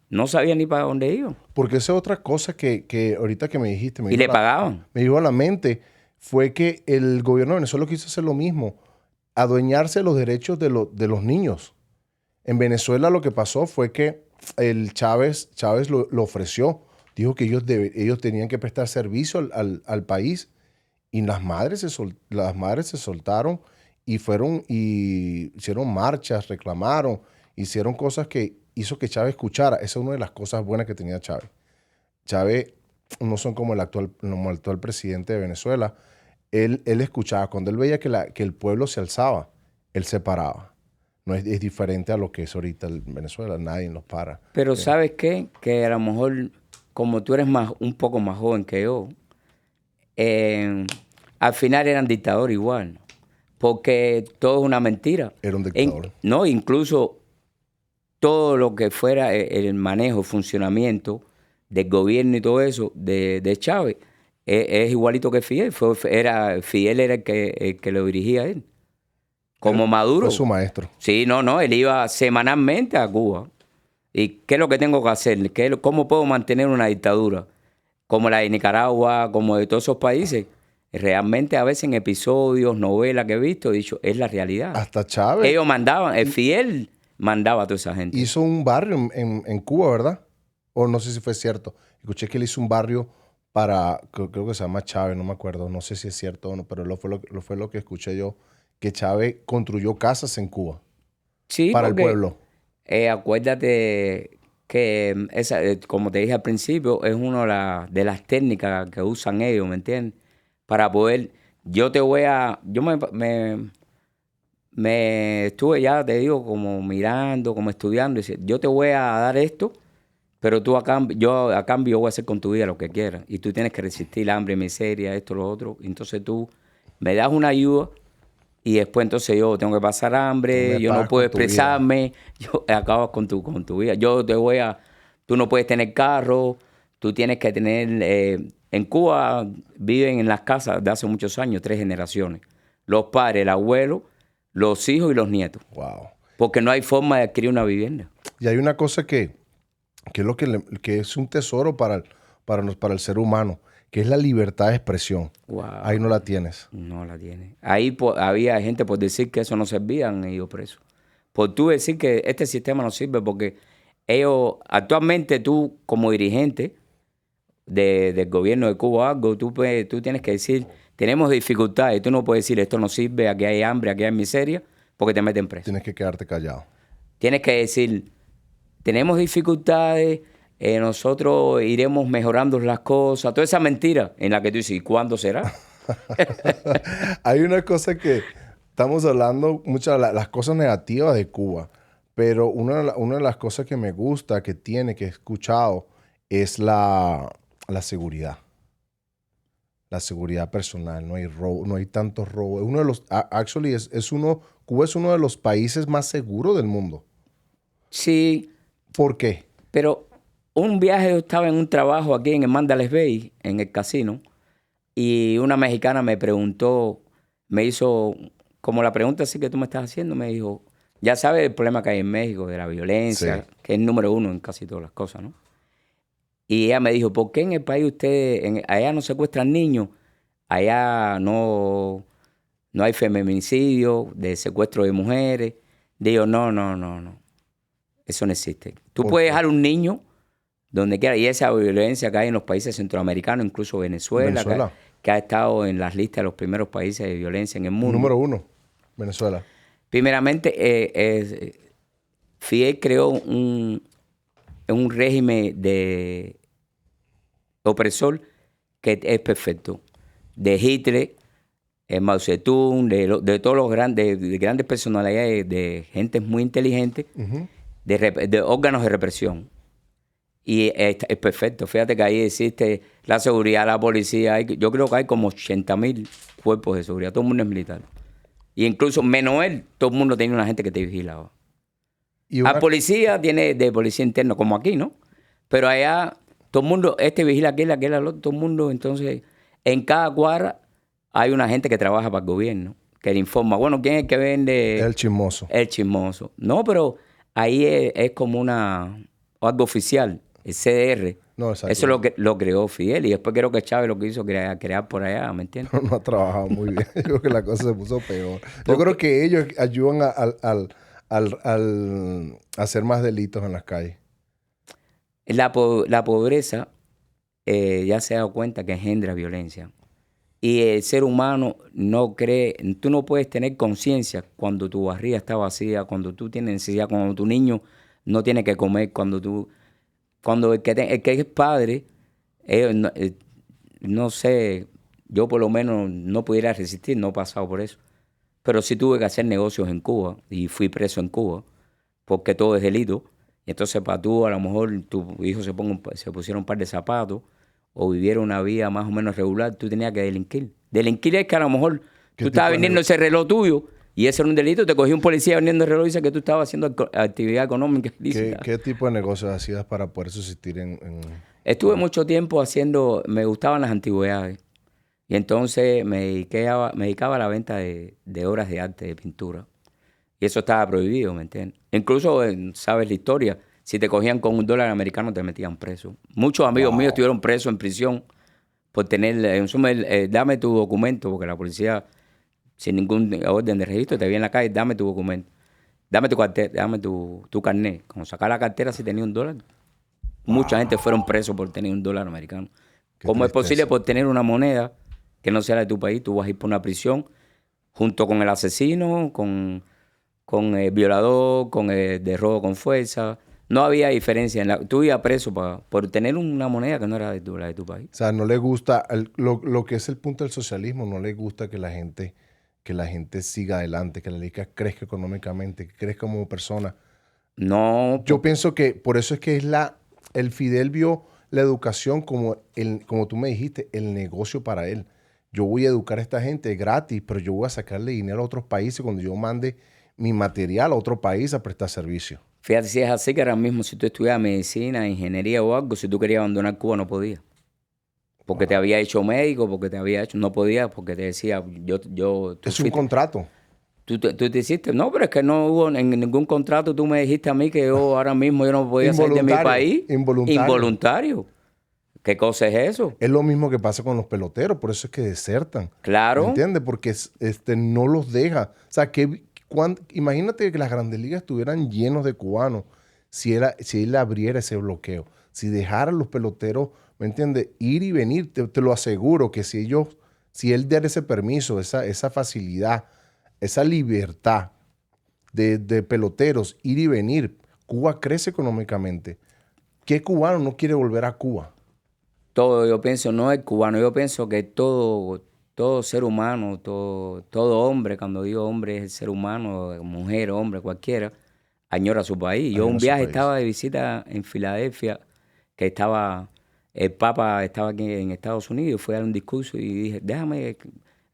no sabían ni para dónde iban. Porque esa es otra cosa que ahorita que me dijiste. Y le pagaban. Me llegó a la mente, fue que el gobierno de Venezuela quiso hacer lo mismo, adueñarse de los derechos de los niños. En Venezuela lo que pasó fue que el Chávez lo ofreció, dijo que ellos tenían que prestar servicio al país, y las madres se soltaron y fueron y hicieron marchas, reclamaron, hicieron cosas que hizo que Chávez escuchara. Esa es una de las cosas buenas que tenía Chávez. Chávez no son como el actual presidente de Venezuela. Él escuchaba. Cuando él veía que el pueblo se alzaba, él se paraba. No es diferente a lo que es ahorita en Venezuela. Nadie los para. Pero ¿sabes qué? Que a lo mejor, como tú eres un poco más joven que yo, al final eran dictadores igual. Porque todo es una mentira. Era un dictador. No, incluso todo lo que fuera el manejo, el funcionamiento del gobierno y todo eso de Chávez es igualito que Fidel. Fidel era el que lo dirigía a él. Como Maduro. Fue su maestro. Sí, no, él iba semanalmente a Cuba. ¿Y qué es lo que tengo que hacer? ¿Cómo puedo mantener una dictadura? Como la de Nicaragua, como de todos esos países. Realmente a veces en episodios, novelas que he visto, he dicho, es la realidad. Hasta Chávez Ellos mandaban, el Fidel mandaba a toda esa gente. hizo un barrio en Cuba, ¿verdad? O no sé si fue cierto. Escuché que él hizo un barrio para, creo que se llama Chávez, no me acuerdo, no sé si es cierto o no, pero fue lo que escuché yo, que Chávez construyó casas en Cuba Sí, para el porque pueblo. acuérdate que, como te dije al principio, es una de las técnicas que usan ellos, ¿me entiendes? Para poder, me estuve ya, te digo, como mirando, como estudiando, y dice, yo te voy a dar esto, pero yo a cambio voy a hacer con tu vida lo que quieras. Y tú tienes que resistir hambre, miseria, esto, lo otro. Entonces tú me das una ayuda y después entonces yo tengo que pasar Tú hambre, me yo no pagas puedo con tu vida. expresarme, yo acabas con tu vida. Tú no puedes tener carro, tú tienes que tener, en Cuba viven en las casas de hace muchos años, 3 generaciones. Los padres, el abuelo, los hijos y los nietos. Wow. Porque no hay forma de adquirir una vivienda. Y hay una cosa que es lo que es un tesoro para el ser humano, que es la libertad de expresión. Wow. Ahí no la tienes. No la tiene. Ahí había gente por decir que eso no servía, han ido presos. Por tú decir que este sistema no sirve, porque ellos, actualmente tú como dirigente del gobierno de Cuba o algo, tú tienes que decir, tenemos dificultades. Tú no puedes decir, esto no sirve, aquí hay hambre, aquí hay miseria, porque te meten preso. Tienes que quedarte callado. Tienes que decir, tenemos dificultades, nosotros iremos mejorando las cosas. Toda esa mentira en la que tú dices, ¿y cuándo será? Hay una cosa que estamos hablando, muchas de las cosas negativas de Cuba, pero una de las cosas que me gusta, que he escuchado, es la seguridad. La seguridad personal, no hay robo, no hay tantos robos. Es uno de los, Cuba es uno de los países más seguros del mundo. Sí, ¿Por qué? pero un viaje, yo estaba en un trabajo aquí en el Mandalay Bay, en el casino, y una mexicana me preguntó, me hizo como la pregunta así que tú me estás haciendo, me dijo, ya sabes el problema que hay en México, de la violencia, Sí. que es el número uno en casi todas las cosas, ¿no? Y ella me dijo, ¿por qué en el país allá no secuestran niños? Allá no hay feminicidio, de secuestro de mujeres. Digo, no. Eso no existe. Tú ¿Por puedes qué? dejar un niño donde quiera. Y esa violencia que hay en los países centroamericanos, incluso Venezuela, Venezuela. que ha estado en las listas de los primeros países de violencia en el mundo. Número 1, Venezuela. Primeramente, Fidel creó un régimen de opresor que es perfecto. De Hitler, Mao Zedong, de todos los grandes personalidades, de gentes muy inteligentes, Ujú. de órganos de represión. Y es perfecto. Fíjate que ahí existe la seguridad, la policía. Yo creo que hay como 80.000 cuerpos de seguridad. Todo el mundo es militar. Y incluso menos él, todo el mundo tiene una gente que te vigilaba. Y A una, policía tiene de policía interno, como aquí, ¿no? Pero allá todo el mundo, vigila aquel al otro, todo el mundo. Entonces, en cada cuadra hay una gente que trabaja para el gobierno, que le informa, bueno, ¿quién es el que vende? el chismoso. El chismoso. No, pero ahí es como algo oficial, el CDR. No, exacto. Eso lo creó Fidel y después creo que Chávez lo quiso crear por allá, ¿me entiendes? No ha trabajado muy bien. Yo creo que la cosa se puso peor. Yo Porque- creo que ellos ayudan a hacer más delitos en las calles. La pobreza ya se ha dado cuenta que engendra violencia. Y el ser humano no cree, tú no puedes tener conciencia cuando tu barriga está vacía, cuando tú tienes necesidad, cuando tu niño no tiene que comer, cuando el que es padre, no sé, yo por lo menos no pudiera resistir, no he pasado por eso. Pero sí tuve que hacer negocios en Cuba y fui preso en Cuba porque todo es delito. Y entonces para tú, a lo mejor tu hijo se pusiera un par de zapatos o viviera una vida más o menos regular, tú tenías que delinquir. Delinquir es que a lo mejor ¿Qué tú tipo estabas de vendiendo ese reloj tuyo y ese era un delito, te cogió un policía vendiendo el reloj y dice que tú estabas haciendo actividad económica ilícita. ¿Qué tipo de negocios hacías para poder subsistir Estuve mucho tiempo me gustaban las antigüedades. Y entonces me dedicaba a la venta de obras de arte, de pintura. Y eso estaba prohibido, ¿me entiendes? Incluso, sabes la historia, si te cogían con $1 americano te metían preso. Muchos amigos míos estuvieron presos en prisión por tener, en suma, dame tu documento, porque la policía, sin ningún orden de registro, te veía en la calle, dame tu documento, dame tu cartera, dame tu carnet. Cuando sacaba la cartera, si tenía $1. Mucha gente fueron presos por tener $1 americano. ¿Cómo es posible por tener una moneda que no sea de tu país? Tú vas a ir por una prisión junto con el asesino, con el violador, con el de robo con fuerza. No había diferencia. Tú ibas preso por tener una moneda que no era la de tu país. O sea, no le gusta lo que es el punto del socialismo, no le gusta que la gente siga adelante, que la liga crezca económicamente, que crezca como persona. No. Yo pienso que por eso es que el Fidel vio la educación como tú me dijiste, el negocio para él. Yo voy a educar a esta gente gratis, pero yo voy a sacarle dinero a otros países cuando yo mande mi material a otro país a prestar servicio. Fíjate, si es así, que ahora mismo si tú estudias medicina, ingeniería o algo, si tú querías abandonar Cuba no podías. Porque te había hecho médico, porque te había hecho... No podías porque te decía... Es un contrato. Tú te hiciste... No, pero es que no hubo en ningún contrato. Tú me dijiste a mí que yo ahora mismo yo no podía salir de mi país. Involuntario. ¿Qué cosa es eso? Es lo mismo que pasa con los peloteros. Por eso es que desertan. Claro. ¿Me entiendes? Porque no los deja. O sea, imagínate que las Grandes Ligas estuvieran llenos de cubanos si él abriera ese bloqueo. Si dejara a los peloteros, ¿me entiendes? Ir y venir. Te lo aseguro que si él diera ese permiso, esa facilidad, esa libertad de peloteros, ir y venir, Cuba crece económicamente. ¿Qué cubano no quiere volver a Cuba? Todo, yo pienso, no es cubano, yo pienso que todo ser humano, todo hombre, cuando digo hombre es el ser humano, mujer, hombre, cualquiera, añora su país. Yo un viaje estaba de visita en Filadelfia, que el Papa estaba aquí en Estados Unidos, fui a dar un discurso y dije,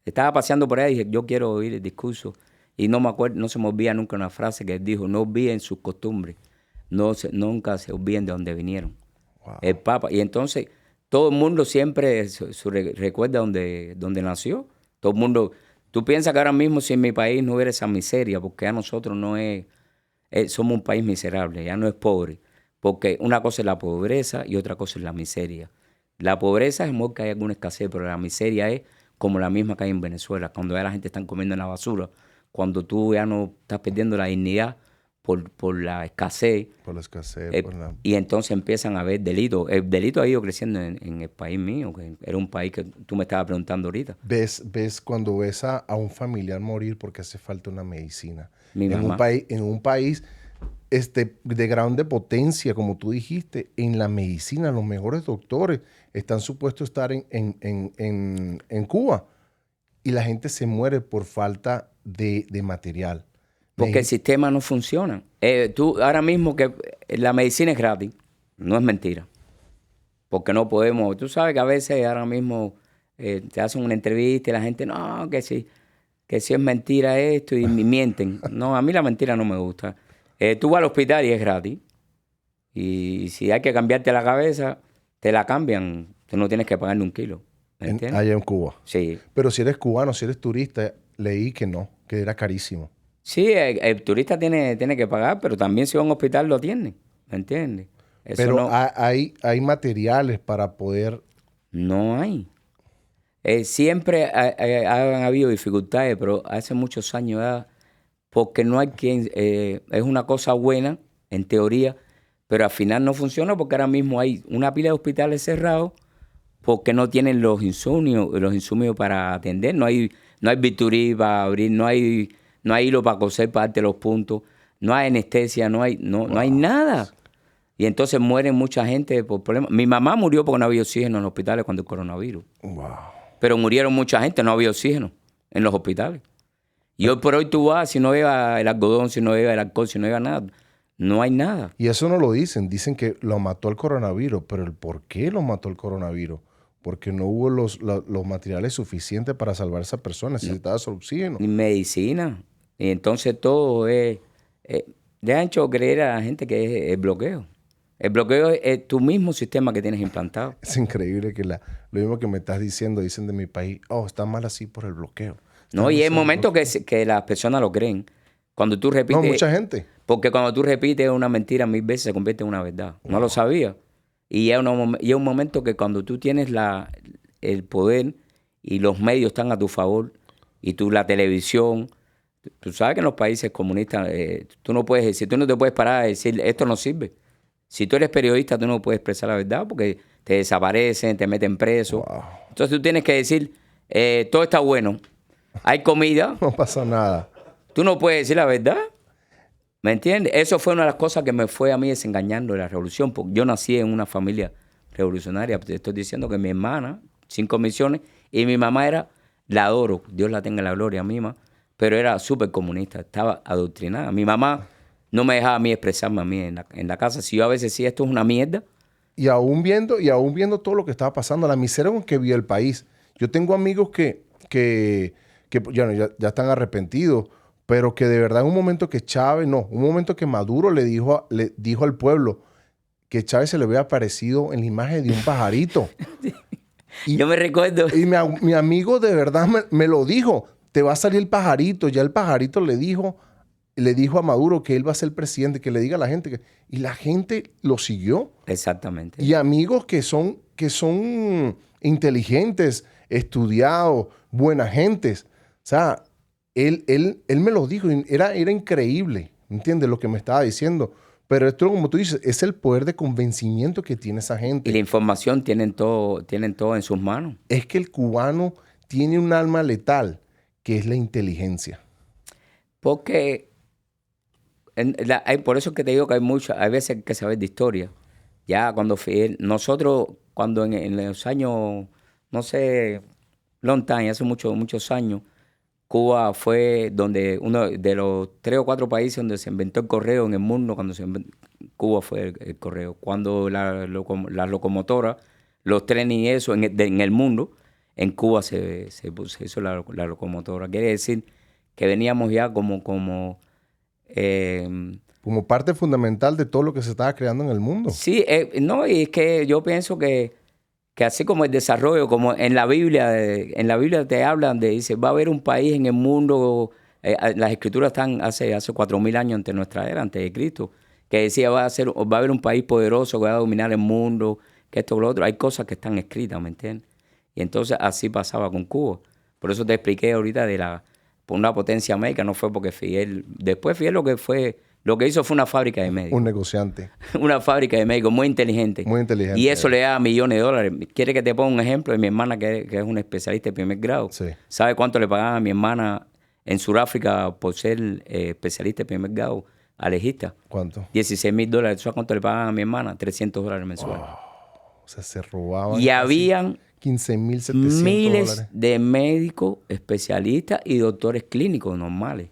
estaba paseando por ahí y dije, yo quiero oír el discurso. Y no se me olvida nunca una frase que él dijo, no olviden sus costumbres, nunca se olviden de dónde vinieron. Wow. El Papa. Y entonces... Todo el mundo siempre recuerda dónde nació. Todo el mundo... Tú piensas que ahora mismo si en mi país no hubiera esa miseria, porque ya nosotros somos un país miserable, ya no es pobre. Porque una cosa es la pobreza y otra cosa es la miseria. La pobreza es que hay alguna escasez, pero la miseria es como la misma que hay en Venezuela, cuando ya la gente está comiendo en la basura, cuando tú ya no estás perdiendo la dignidad por la escasez. Por la escasez. Y entonces empiezan a haber delitos. El delito ha ido creciendo en el país mío, que era un país que tú me estabas preguntando ahorita. ¿Ves cuando ves a un familiar morir porque hace falta una medicina? En un país de grande potencia, como tú dijiste, en la medicina, los mejores doctores están supuestos a estar en Cuba. Y la gente se muere por falta de material. Porque el sistema no funciona. Tú ahora mismo que la medicina es gratis, no es mentira. Porque no podemos... Tú sabes que a veces ahora mismo te hacen una entrevista y la gente, no, que sí es mentira esto y mienten. No, a mí la mentira no me gusta. Tú vas al hospital y es gratis. Y si hay que cambiarte la cabeza, te la cambian. Tú no tienes que pagar ni un kilo. Allá en Cuba. Sí. Pero si eres cubano, si eres turista, leí que no, que era carísimo. Sí, el turista tiene que pagar, pero también si va a un hospital lo atienden, ¿me entiendes? Pero hay materiales para poder... No hay. Siempre han habido dificultades, pero hace muchos años ya, porque no hay quien... es una cosa buena, en teoría, pero al final no funciona porque ahora mismo hay una pila de hospitales cerrados porque no tienen los insumos para atender. No hay bisturí para abrir, no hay hilo para coser, para darte los puntos, no hay anestesia, no hay nada. Y entonces mueren mucha gente por problemas. Mi mamá murió porque no había oxígeno en los hospitales cuando el coronavirus. Wow. Pero murieron mucha gente, no había oxígeno en los hospitales. Y hoy por hoy tú vas, si no lleva el algodón, si no lleva el alcohol, si no lleva nada, no hay nada. Y eso no lo dicen que lo mató el coronavirus, pero el por qué lo mató el coronavirus. Porque no hubo los materiales suficientes para salvar a esa persona, necesitaba su oxígeno. Ni medicina. Y entonces todo es... de ancho creer a la gente que es el bloqueo. El bloqueo es tu mismo sistema que tienes implantado. Es increíble que lo mismo que me estás diciendo, dicen de mi país, está mal así por el bloqueo. No, y hay momentos que las personas lo creen. Cuando tú repites... No, mucha gente. Porque cuando tú repites una mentira 1000 veces se convierte en una verdad. No lo sabía. Y es un momento que cuando tú tienes el poder y los medios están a tu favor, y tú la televisión, tú sabes que en los países comunistas tú no puedes decir, tú no te puedes parar a decir esto no sirve. Si tú eres periodista, tú no puedes expresar la verdad porque te desaparecen, te meten preso. Wow. Entonces tú tienes que decir, todo está bueno, hay comida. No pasa nada. Tú no puedes decir la verdad. ¿Me entiendes? Eso fue una de las cosas que me fue a mí desengañando de la revolución, porque yo nací en una familia revolucionaria. Te estoy diciendo que mi hermana, 5 misiones, y mi mamá la adoro, Dios la tenga en la gloria misma, pero era súper comunista, estaba adoctrinada. Mi mamá no me dejaba a mí expresarme a mí en la casa. Si yo a veces decía, esto es una mierda. Y aún viendo todo lo que estaba pasando, la miseria con que vivía el país. Yo tengo amigos que bueno, ya están arrepentidos, pero que de verdad en un momento que un momento que Maduro le dijo al pueblo que Chávez se le había aparecido en la imagen de un pajarito. Y, yo me recuerdo. Y mi amigo de verdad me lo dijo, te va a salir el pajarito. Ya el pajarito le dijo a Maduro que él va a ser presidente, que le diga a la gente. Y la gente lo siguió. Exactamente. Y amigos que son inteligentes, estudiados, buenas gentes. O sea, él me lo dijo. Era increíble, ¿entiendes? Lo que me estaba diciendo. Pero esto, como tú dices, es el poder de convencimiento que tiene esa gente. Y la información tienen todo en sus manos. Es que el cubano tiene un alma letal, que es la inteligencia. Porque por eso es que te digo que hay veces que saber de historia. Ya cuando nosotros, cuando en los años, no sé, long time, hace muchos años, Cuba fue donde uno de los 3 o 4 países donde se inventó el correo en el mundo. Cuba fue el correo. Cuando las locomotoras, los trenes y eso en el mundo, en Cuba se hizo la locomotora. Quiere decir que veníamos ya como parte fundamental de todo lo que se estaba creando en el mundo. Sí, no, y es que yo pienso que así como el desarrollo, como en la Biblia te hablan dice, va a haber un país en el mundo, las escrituras están hace 4.000 años antes de nuestra era, antes de Cristo, que decía va a haber un país poderoso que va a dominar el mundo, que esto, lo otro. Hay cosas que están escritas, ¿me entiendes? Y entonces así pasaba con Cuba. Por eso te expliqué ahorita por una potencia médica, no fue porque después Fidel lo que hizo fue una fábrica de médicos. Un negociante. Una fábrica de médicos muy inteligente. Muy inteligente. Y eso le da millones de dólares. ¿Quiere que te ponga un ejemplo de mi hermana, que es una especialista de primer grado? Sí. ¿Sabe cuánto le pagaban a mi hermana en Sudáfrica por ser especialista de primer grado, alejista? ¿Cuánto? $16,000. ¿Sabes cuánto le pagaban a mi hermana? $300 mensuales. Wow. O sea, se robaban. Y habían 15,700 miles dólares. de médicos, especialistas y doctores clínicos normales,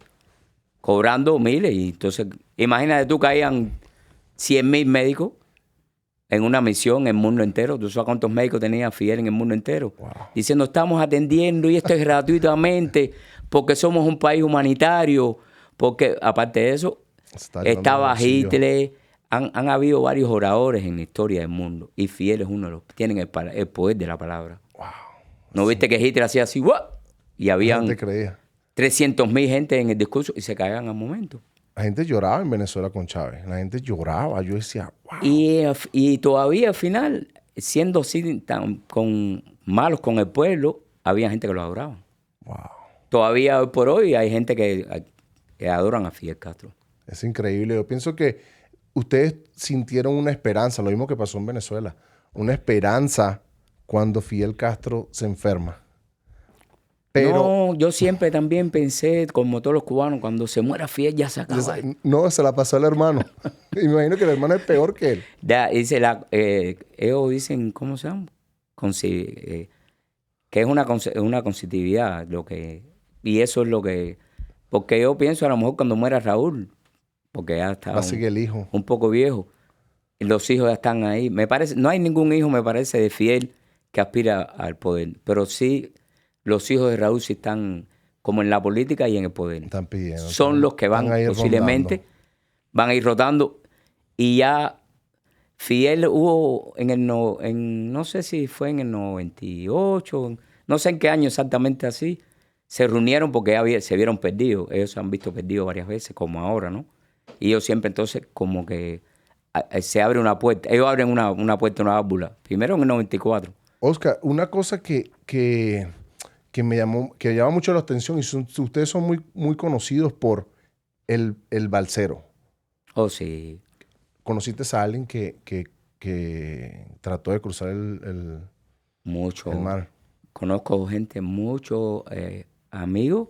cobrando miles. Y entonces, imagínate tú que hayan 100,000 médicos en una misión en el mundo entero. ¿Tú sabes cuántos médicos tenía Fidel en el mundo entero? Wow. Diciendo, estamos atendiendo y esto es gratuitamente porque somos un país humanitario. Porque, aparte de eso, estaba Hitler. Han habido varios oradores en la historia del mundo y Fidel es uno de los que tienen el poder de la palabra. Wow. ¿No viste que Hitler hacía así? ¡Wow! Y habían 300,000 gente en el discurso y se caían al momento. La gente lloraba en Venezuela con Chávez. La gente lloraba. Yo decía, wow. Y todavía al final, siendo así tan malos con el pueblo, había gente que lo adoraba. Wow. Todavía hoy por hoy hay gente que adoran a Fidel Castro. Es increíble. Yo pienso que ustedes sintieron una esperanza, lo mismo que pasó en Venezuela. Una esperanza cuando Fidel Castro se enferma. Pero no, yo siempre también pensé, como todos los cubanos, cuando se muera Fidel ya se acaba. No, se la pasó al hermano. Me imagino que el hermano es peor que él. Ellos dicen, ¿cómo se llama? Que es una consecutividad. Y eso es lo que... Porque yo pienso a lo mejor cuando muera Raúl, porque ya está el hijo. Un poco viejo, los hijos ya están ahí. Me parece, no hay ningún hijo, me parece, de Fidel que aspira al poder. Pero sí... Los hijos de Raúl sí están como en la política y en el poder. Están pidiendo. Son los que van posiblemente, van a ir rotando. Y ya Fidel hubo no sé si fue en el 98, no sé en qué año exactamente así, se reunieron porque se vieron perdidos. Ellos se han visto perdidos varias veces, como ahora, ¿no? Y ellos siempre entonces como que se abre una puerta. Ellos abren una puerta, una válvula. Primero en el 94. Oscar, una cosa que que llama mucho la atención y ustedes son muy, muy conocidos por el balsero. Oh, sí. ¿Conociste a alguien que trató de cruzar el Mucho. mar? Conozco gente, muchos amigos,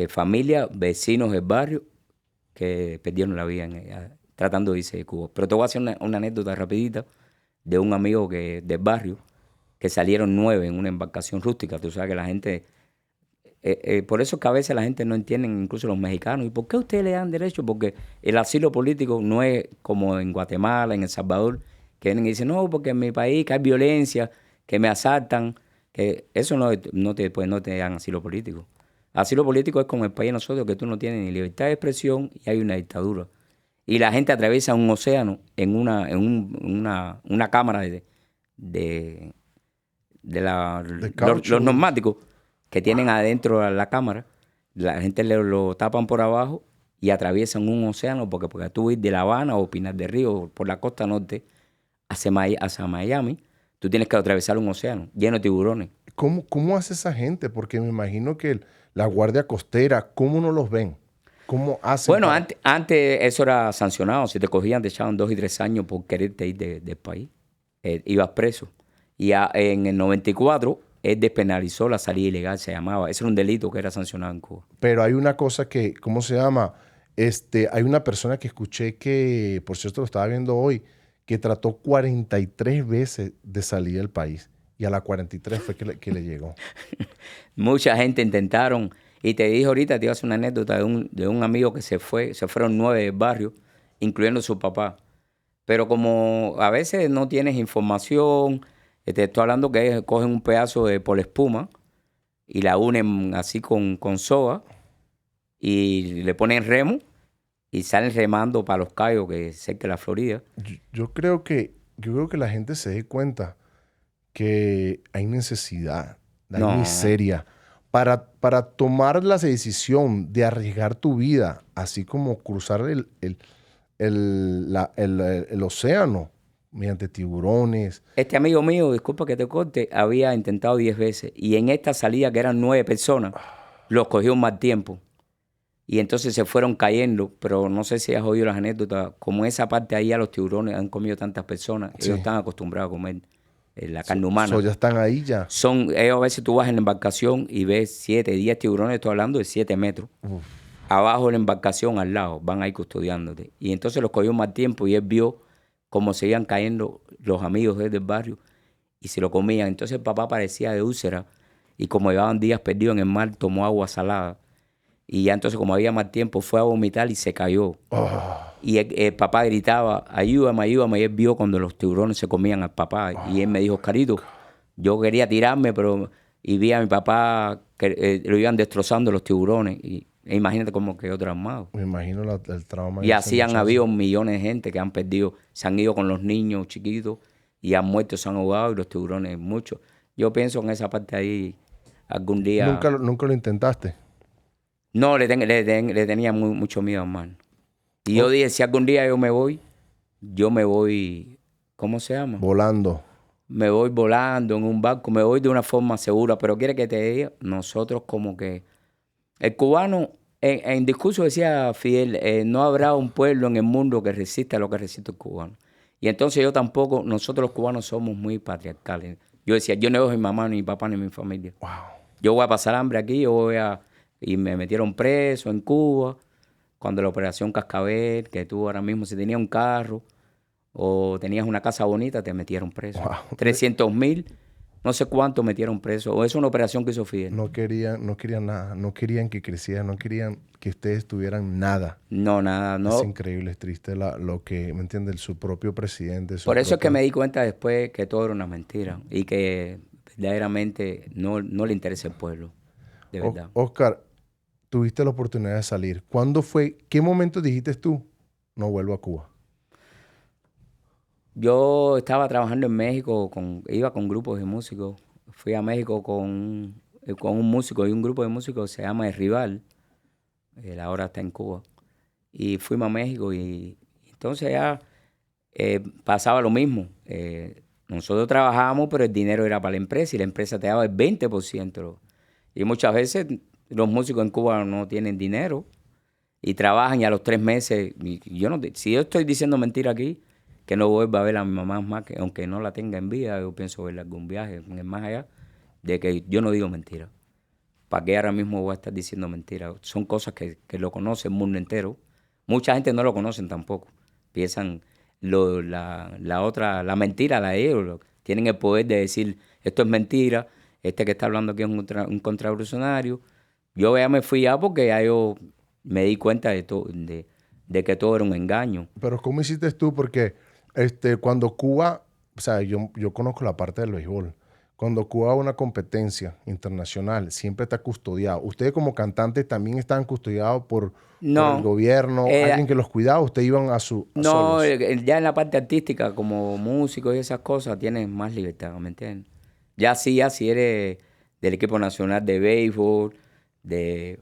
familia, vecinos del barrio que perdieron la vida tratando de irse de Cuba. Pero te voy a hacer una anécdota rapidita de un amigo del barrio que salieron 9 en una embarcación rústica. Tú sabes que la gente... por eso es que a veces la gente no entiende, incluso los mexicanos. ¿Y por qué ustedes le dan derecho? Porque el asilo político no es como en Guatemala, en El Salvador, que vienen y dicen, no, porque en mi país que hay violencia, que me asaltan, que eso no te dan asilo político. Asilo político es como el país de nosotros, que tú no tienes ni libertad de expresión y hay una dictadura. Y la gente atraviesa un océano en una cámara de los caucho. neumáticos que tienen adentro la cámara. La gente lo tapan por abajo y atraviesan un océano porque tú ir de La Habana o Pinar del Río por la costa norte hacia Miami, tú tienes que atravesar un océano lleno de tiburones. ¿Cómo hace esa gente? Porque me imagino que la Guardia Costera, ¿cómo no los ven? ¿Cómo hacen Bueno, antes eso era sancionado. Si te cogían, te echaban 2 y 3 años por quererte ir del país. Ibas preso. Y en el 94, él despenalizó la salida ilegal, se llamaba. Ese era un delito que era sancionado en Cuba. Pero hay una cosa que, ¿cómo se llama? Hay una persona que escuché que, por cierto, lo estaba viendo hoy, que trató 43 veces de salir del país. Y a la 43 fue que le llegó. Mucha gente intentaron. Y te dije ahorita, te iba a hacer una anécdota de un amigo que se fue. Se fueron 9 del barrio, incluyendo su papá. Pero como a veces no tienes información, te estoy hablando que cogen un pedazo de polespuma y la unen así con soga y le ponen remo y salen remando para Los Cayos, que es cerca de la Florida. Yo creo que la gente se dé cuenta que hay necesidad, hay No, miseria. Para tomar la decisión de arriesgar tu vida, así como cruzar el océano mediante tiburones. este amigo mío, disculpa que te corte, había intentado 10 veces y en esta salida, que eran 9 personas, los cogió un mal tiempo. Y entonces se fueron cayendo, pero no sé si has oído las anécdotas, como en esa parte ahí a los tiburones han comido tantas personas, Sí. ellos están acostumbrados a comer la carne humana. Ya están ahí ya. Ellos a veces tú vas en la embarcación y ves 7, 10 tiburones, estoy hablando de 7 metros. Uf. Abajo de la embarcación, al lado, van ahí custodiándote. Y entonces los cogió más tiempo y él vio cómo se iban cayendo los amigos de él del barrio y se lo comían. Entonces el papá parecía de úlcera y como llevaban días perdidos en el mar, tomó agua salada. Y ya entonces como había más tiempo, fue a vomitar y se cayó. Y el papá gritaba, ayúdame, ayúdame. Y él vio cuando los tiburones se comían al papá. Y él me dijo, Oscarito, yo quería tirarme, pero... Y vi a mi papá que lo iban destrozando los tiburones. Imagínate cómo quedó traumado. Me imagino el trauma. Y así han habido millones de gente que han perdido, se han ido con los niños chiquitos y han muerto, se han ahogado y los tiburones muchos. Yo pienso en esa parte ahí algún día... ¿Nunca lo intentaste? No, le tenía mucho miedo, hermano. Y yo dije, si algún día yo me voy, ¿cómo se llama? Volando. Me voy volando en un barco, me voy de una forma segura. Pero quiere que te diga, nosotros como que... El cubano, en discurso decía Fidel, no habrá un pueblo en el mundo que resista a lo que resiste el cubano. Y entonces yo tampoco, nosotros los cubanos somos muy patriarcales. Yo decía, yo no dejo a mi mamá, ni mi papá, ni mi familia. Wow. Yo voy a pasar hambre aquí, y me metieron preso en Cuba, cuando la operación Cascabel, que tú ahora mismo, si tenías un carro o tenías una casa bonita, te metieron preso. Wow. 300,000, no sé cuánto metieron preso. O es una operación que hizo Fidel. No querían nada, no querían que crecieran, no querían que ustedes tuvieran nada. No, nada, no. Es increíble, es triste lo que, ¿me entiendes? Su propio presidente. Por eso es que me di cuenta después que todo era una mentira y que verdaderamente no le interesa el pueblo, de verdad. Oscar, tuviste la oportunidad de salir. ¿Cuándo fue? ¿Qué momento dijiste tú? No vuelvo a Cuba. Yo estaba trabajando en México, iba con grupos de músicos. Fui a México con un músico y un grupo de músicos, se llama El Rival. Él ahora está en Cuba. y fuimos a México y entonces ya pasaba lo mismo. Nosotros trabajábamos, pero el dinero era para la empresa y la empresa te daba el 20%. Y muchas veces los músicos en Cuba no tienen dinero y trabajan y a los 3 meses, yo no, si yo estoy diciendo mentira aquí, que no vuelva a ver a mi mamá más, que aunque no la tenga en vida, yo pienso verla algún viaje en el más allá, de que yo no digo mentira. ¿Para qué ahora mismo voy a estar diciendo mentira? Son cosas que lo conoce el mundo entero. Mucha gente no lo conocen tampoco. Piensan la mentira, la de ellos. Tienen el poder de decir, esto es mentira, este que está hablando aquí es un contrarrevolucionario. Yo ya me fui ya porque ya yo me di cuenta de que todo era un engaño. Pero ¿cómo hiciste tú? Porque cuando Cuba, o sea, yo conozco la parte del béisbol. Cuando Cuba va a una competencia internacional, siempre está custodiado. ¿Ustedes como cantantes también estaban custodiados por el No, gobierno? ¿Alguien que los cuidaba? ¿Ustedes iban a no, solos? ya en la parte artística, como músico y esas cosas, tienes más libertad, ¿me entiendes? Ya si eres del equipo nacional de béisbol, de,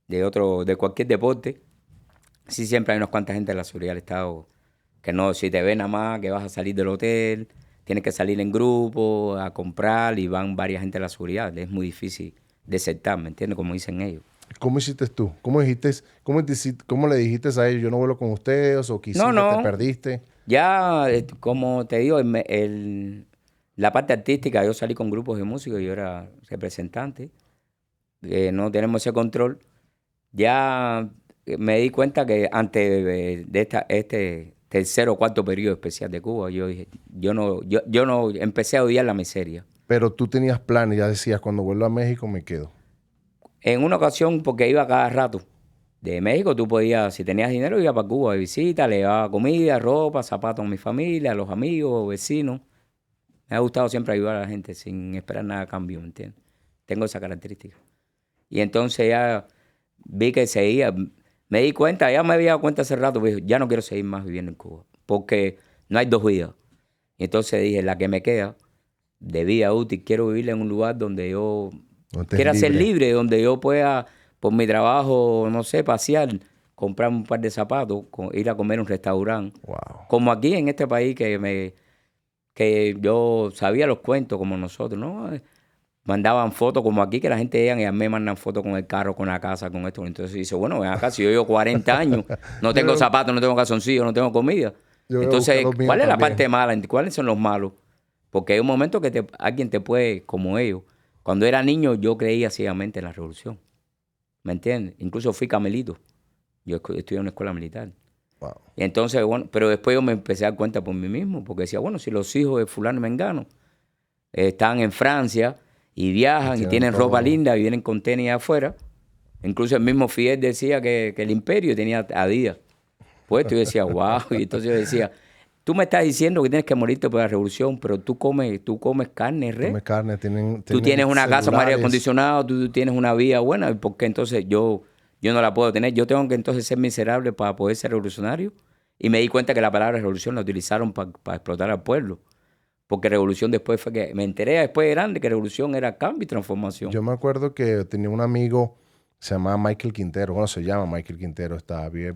de cualquier deporte, sí siempre hay unas cuantas gente de la seguridad del Estado que no, si te ven nada más, que vas a salir del hotel, tienes que salir en grupo a comprar y van varias gente de la seguridad. Es muy difícil desertar, ¿me entiendes? Como dicen ellos. ¿Cómo hiciste tú? ¿Cómo le dijiste a ellos, yo no vuelo con ustedes o No, quisiste, te no, perdiste? ya, como te digo, la parte artística, yo salí con grupos de músicos, yo era representante, no tenemos ese control. Ya me di cuenta que antes de este tercer o cuarto periodo especial de Cuba, yo dije, yo no empecé a odiar la miseria. Pero tú tenías planes, ya decías, cuando vuelvo a México me quedo. En una ocasión, porque iba cada rato de México, tú podías, si tenías dinero, iba para Cuba de visita, le llevaba comida, ropa, zapatos a mi familia, a los amigos, vecinos. Me ha gustado siempre ayudar a la gente sin esperar nada a cambio, ¿me entiendes? Tengo esa característica. Y entonces ya vi que seguía, me di cuenta, ya me había dado cuenta hace rato, pues, ya no quiero seguir más viviendo en Cuba, porque no hay 2 vidas. Y entonces dije, la que me queda, de vida útil, quiero vivir en un lugar donde yo No estés quiera ser libre. libre, donde yo pueda, por mi trabajo, no sé, pasear, comprar un par de zapatos, ir a comer a un restaurante. Wow. Como aquí en este país que yo sabía los cuentos como nosotros, ¿no? Mandaban fotos como aquí, que la gente llega y a mí me mandan fotos con el carro, con la casa, con esto. Entonces dice, bueno, ven acá, si yo llevo 40 años, no Yo tengo veo, zapatos, no tengo calzoncillos, no tengo comida. yo voy a buscar Entonces, los míos ¿cuál es la también. parte mala? ¿Cuáles son los malos? Porque hay un momento que alguien te puede, como ellos. Cuando era niño yo creía ciegamente en la revolución. ¿Me entiendes? Incluso fui camelito. Yo estudié en una escuela militar. Wow. Y entonces, bueno, pero después yo me empecé a dar cuenta por mí mismo, porque decía, bueno, si los hijos de fulano y mengano están en Francia y Y viajan y tienen tienen ropa todo. linda y vienen con tenis afuera, incluso el mismo Fidel decía que el imperio tenía Adidas puesto y yo decía, wow, y entonces yo decía, tú me estás diciendo que tienes que morirte por la revolución, pero tú comes carne, Comes carne, tú tienes tienen una casa con aire celulares. acondicionado, tú tienes una vida buena, ¿y por qué entonces yo no la puedo tener? Yo tengo que entonces ser miserable para poder ser revolucionario. Y me di cuenta que la palabra revolución la utilizaron para explotar al pueblo. Porque revolución después fue que me enteré después de grande que revolución era cambio y transformación. Yo me acuerdo que tenía un amigo, se llamaba Michael Quintero, bueno, se llama Michael Quintero, fue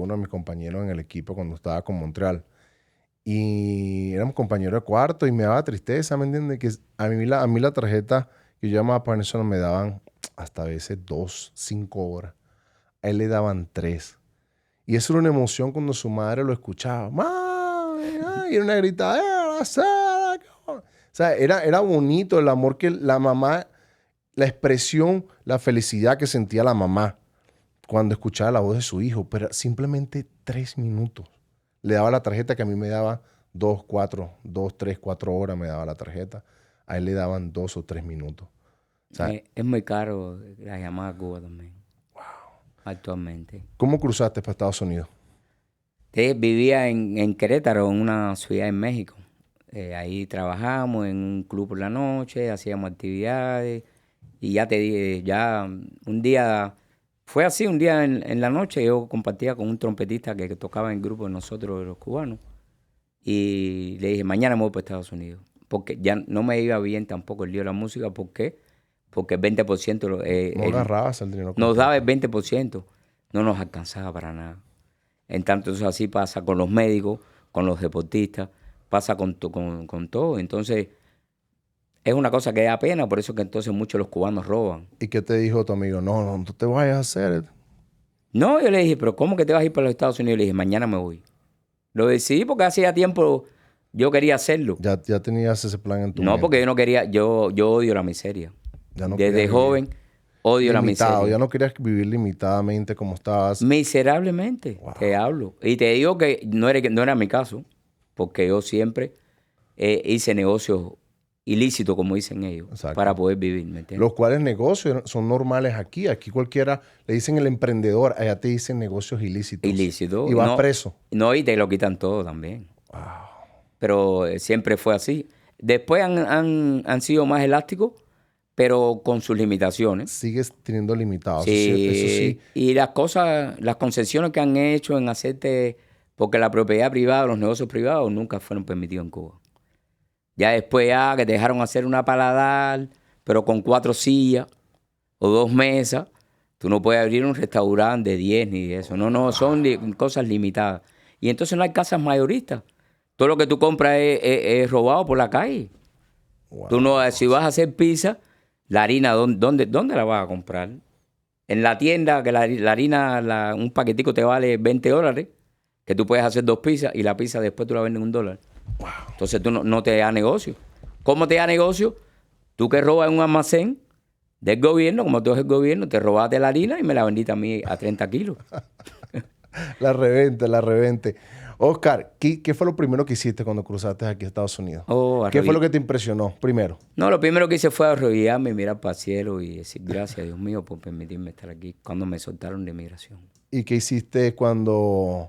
uno de mis compañeros en el equipo cuando estaba con Montreal. Y éramos compañeros de cuarto y me daba tristeza, ¿me entiendes? Que a mí la tarjeta que yo llamaba para eso me daban hasta a veces 2, 5 horas. A él le daban 3. Y eso era una emoción cuando su madre lo escuchaba. ¡Mami! ¡Ay! Y era una gritadera. ¡Sara! O sea, era bonito el amor que la mamá, la expresión, la felicidad que sentía la mamá cuando escuchaba la voz de su hijo. Pero simplemente 3 minutos. Le daba la tarjeta que a mí me daba 2, 3, 4 horas me daba la tarjeta. A él le daban 2 o 3 minutos. O sea, Es muy caro la llamada a Cuba también, actualmente. ¿cómo cruzaste para Estados Unidos? Vivía en Querétaro, en una ciudad en México. Ahí trabajamos en un club por la noche, hacíamos actividades. Y ya te dije, ya un día, fue así, un día en la noche yo compartía con un trompetista que tocaba en el grupo de nosotros, los cubanos. Y le dije, mañana me voy para Estados Unidos. Porque ya no me iba bien tampoco el lío de la música. ¿Por qué? Porque el 20% No agarrabas el dinero nos daba el completo. 20%. no nos alcanzaba para nada. En tanto eso así pasa con los médicos, con los deportistas, pasa con todo. Entonces, es una cosa que da pena, por eso que entonces muchos los cubanos roban. ¿Y qué te dijo tu amigo? No te vayas a hacer. No, yo le dije, pero ¿cómo que te vas a ir para los Estados Unidos? Le dije, mañana me voy. Lo decidí porque hacía tiempo yo quería hacerlo. Ya tenías ese plan en tu No, mente. porque yo no quería, yo odio la miseria. Ya no Desde querías joven odio la limitado, miseria. ya no querías vivir limitadamente como estabas. Miserablemente, Wow. te hablo. Y te digo que no era mi caso, porque yo siempre hice negocios ilícitos, como dicen ellos, Exacto. para poder vivir, ¿me entiendes? Los cuales negocios son normales aquí. Aquí cualquiera le dicen el emprendedor, allá te dicen negocios ilícitos. Ilícitos. Y vas no, preso. No, y te lo quitan todo también. Wow. Pero siempre fue así. Después han sido más elásticos, pero con sus limitaciones. Sigues teniendo limitados. Sí, Eso sí. y las cosas, las concesiones que han hecho en hacerte, porque la propiedad privada, los negocios privados nunca fueron permitidos en Cuba. Ya después que te dejaron hacer una paladar, pero con 4 sillas o 2 mesas, tú no puedes abrir un restaurante de 10 ni de eso. No, son cosas limitadas. Y entonces no hay casas mayoristas. Todo lo que tú compras es robado por la calle. Wow. Tú no, si vas a hacer pizza, la harina, ¿dónde la vas a comprar? En la tienda, que la harina, un paquetico te vale $20, que tú puedes hacer 2 pizzas y la pizza después tú la vendes en $1. Wow. Entonces tú no te da negocio. ¿Cómo te da negocio? Tú que robas en un almacén del gobierno, como tú eres el gobierno, te robaste la harina y me la vendiste a mí a 30 kilos. La revente. Oscar, ¿qué fue lo primero que hiciste cuando cruzaste aquí a Estados Unidos? ¿Qué fue lo que te impresionó primero? No, lo primero que hice fue arrodillarme, mirar para el cielo y decir gracias, Dios mío, por permitirme estar aquí cuando me soltaron de migración. ¿Y qué hiciste cuando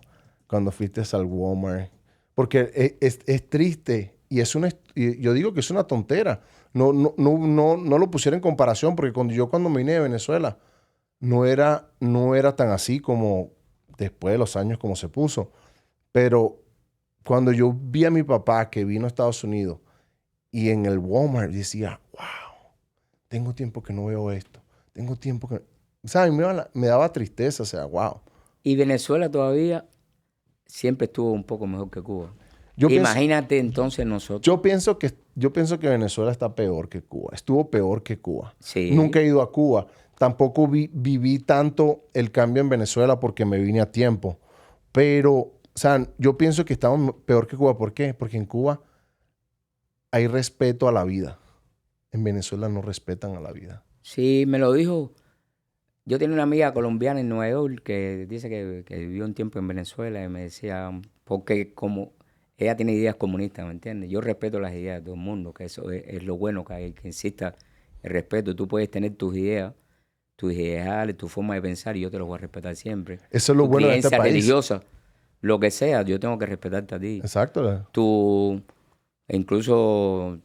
fuiste al Walmart? Porque es triste y yo digo que es una tontera. No lo pusiera en comparación porque cuando me vine de Venezuela no era tan así como después de los años como se puso. Pero cuando yo vi a mi papá que vino a Estados Unidos y en el Walmart decía, wow, tengo tiempo que no veo esto. Tengo tiempo que... O sea, a mí me daba tristeza, o sea, wow. Y Venezuela todavía siempre estuvo un poco mejor que Cuba. Imagínate entonces nosotros. Yo pienso que Venezuela está peor que Cuba. Estuvo peor que Cuba. Sí. Nunca he ido a Cuba. Tampoco viví tanto el cambio en Venezuela porque me vine a tiempo. Pero, o sea, yo pienso que estamos peor que Cuba. ¿Por qué? Porque en Cuba hay respeto a la vida. En Venezuela no respetan a la vida. Sí, me lo dijo. Yo tenía una amiga colombiana en Nueva York que dice que vivió un tiempo en Venezuela y me decía, porque como ella tiene ideas comunistas, ¿me entiendes? Yo respeto las ideas de todo el mundo, que eso es lo bueno que hay, que insista el respeto. Tú puedes tener tus ideas, tus ideales, tu forma de pensar y yo te los voy a respetar siempre. Eso es lo bueno de este país. Religiosa, lo que sea, yo tengo que respetarte a ti. Exacto. Incluso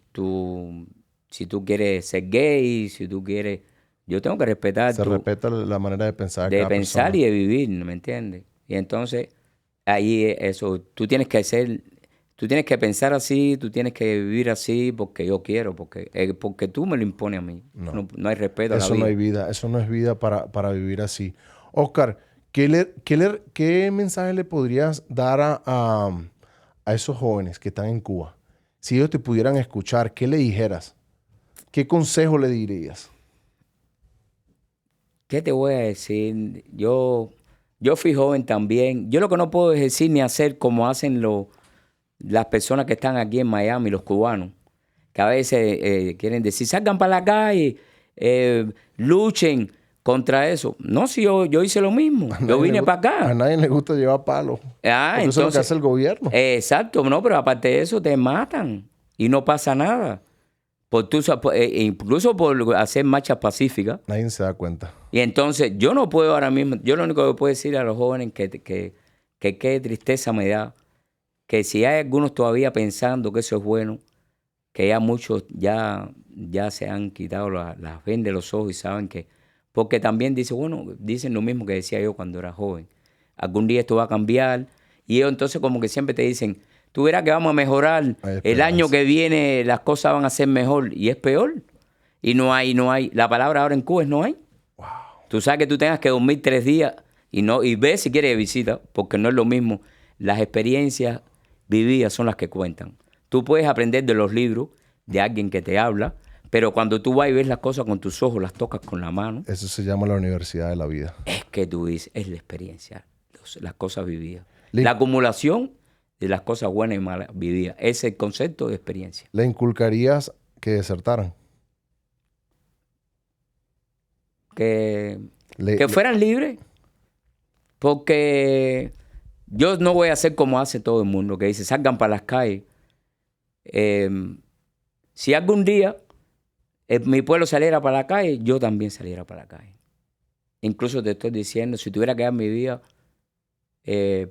si tú quieres ser gay, si tú quieres... Yo tengo que respetar. Se respeta la manera de pensar. De pensar y de vivir, ¿me entiendes? Y entonces, ahí eso, tú tienes que pensar así, tú tienes que vivir así porque yo quiero, porque tú me lo impones a mí. No hay respeto a la vida. Eso no hay vida, eso no es vida para vivir así. Oscar, ¿qué mensaje le podrías dar a esos jóvenes que están en Cuba? Si ellos te pudieran escuchar, ¿qué le dijeras? ¿Qué consejo le dirías? ¿Qué te voy a decir? Yo fui joven también. Yo lo que no puedo es decir ni hacer como hacen las personas que están aquí en Miami, los cubanos, que a veces quieren decir, salgan para la calle, luchen contra eso. No, si yo hice lo mismo. Yo vine para acá. A nadie le gusta llevar palos. Entonces, eso es lo que hace el gobierno. Exacto, no, pero aparte de eso te matan y no pasa nada. Incluso por hacer marchas pacíficas. Nadie se da cuenta. Y entonces yo no puedo ahora mismo, yo lo único que puedo decir a los jóvenes que qué tristeza me da, que si hay algunos todavía pensando que eso es bueno, que ya muchos ya se han quitado las vendas de los ojos y saben que, porque también dicen lo mismo que decía yo cuando era joven, algún día esto va a cambiar, y ellos entonces como que siempre te dicen, tú verás que vamos a mejorar, el año que viene las cosas van a ser mejor, y es peor, y no hay, la palabra ahora en Cuba es no hay. Wow. Tú sabes que tú tengas que dormir 3 días Y ve si quieres visita, porque no es lo mismo. Las experiencias vividas son las que cuentan. Tú puedes aprender de los libros, de alguien que te habla, pero cuando tú vas y ves las cosas con tus ojos, las tocas con la mano. Eso se llama la universidad de la vida. Es que tú dices, es la experiencia, las cosas vividas. La acumulación de las cosas buenas y malas vividas. Ese es el concepto de experiencia. ¿Le inculcarías que desertaran? Que fueran libres. Porque yo no voy a hacer como hace todo el mundo, que dice, salgan para las calles. Si algún día mi pueblo saliera para la calle, yo también saliera para la calle. Incluso te estoy diciendo, si tuviera que dar mi vida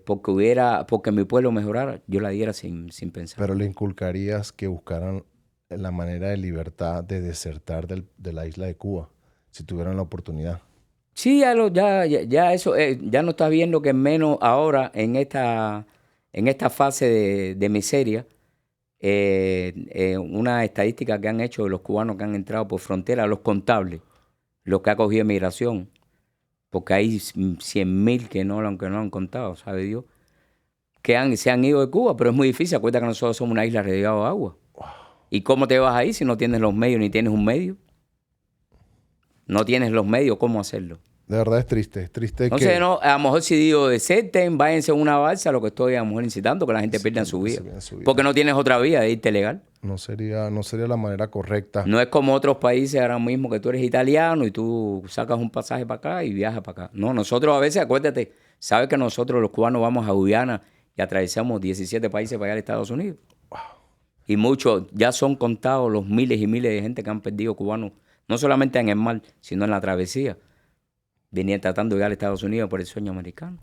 porque mi pueblo mejorara, yo la diera sin pensar. Pero le inculcarías que buscaran la manera de libertad de desertar de la isla de Cuba, si tuvieran la oportunidad. Sí, ya eso, ya no estás viendo que menos ahora en esta fase de miseria, una estadística que han hecho de los cubanos que han entrado por frontera, los contables, los que ha cogido migración, porque hay 100,000 que no lo han contado, ¿sabe Dios? Que se han ido de Cuba, pero es muy difícil. Acuérdate que nosotros somos una isla rodeada de agua. Wow. ¿Y cómo te vas ahí si no tienes los medios ni tienes un medio? No tienes los medios, ¿cómo hacerlo? De verdad es triste. Entonces, a lo mejor si digo deserten, váyanse a una balsa, lo que estoy a lo mejor incitando, que la gente pierda su vida. Porque no tienes otra vía de irte legal. No sería la manera correcta. No es como otros países ahora mismo que tú eres italiano y tú sacas un pasaje para acá y viajas para acá. No, nosotros a veces, acuérdate, sabes que nosotros los cubanos vamos a Guyana y atravesamos 17 países para allá a Estados Unidos. Wow. Y muchos, ya son contados los miles y miles de gente que han perdido cubanos, no solamente en el mar, sino en la travesía. Venían tratando de llegar a Estados Unidos por el sueño americano.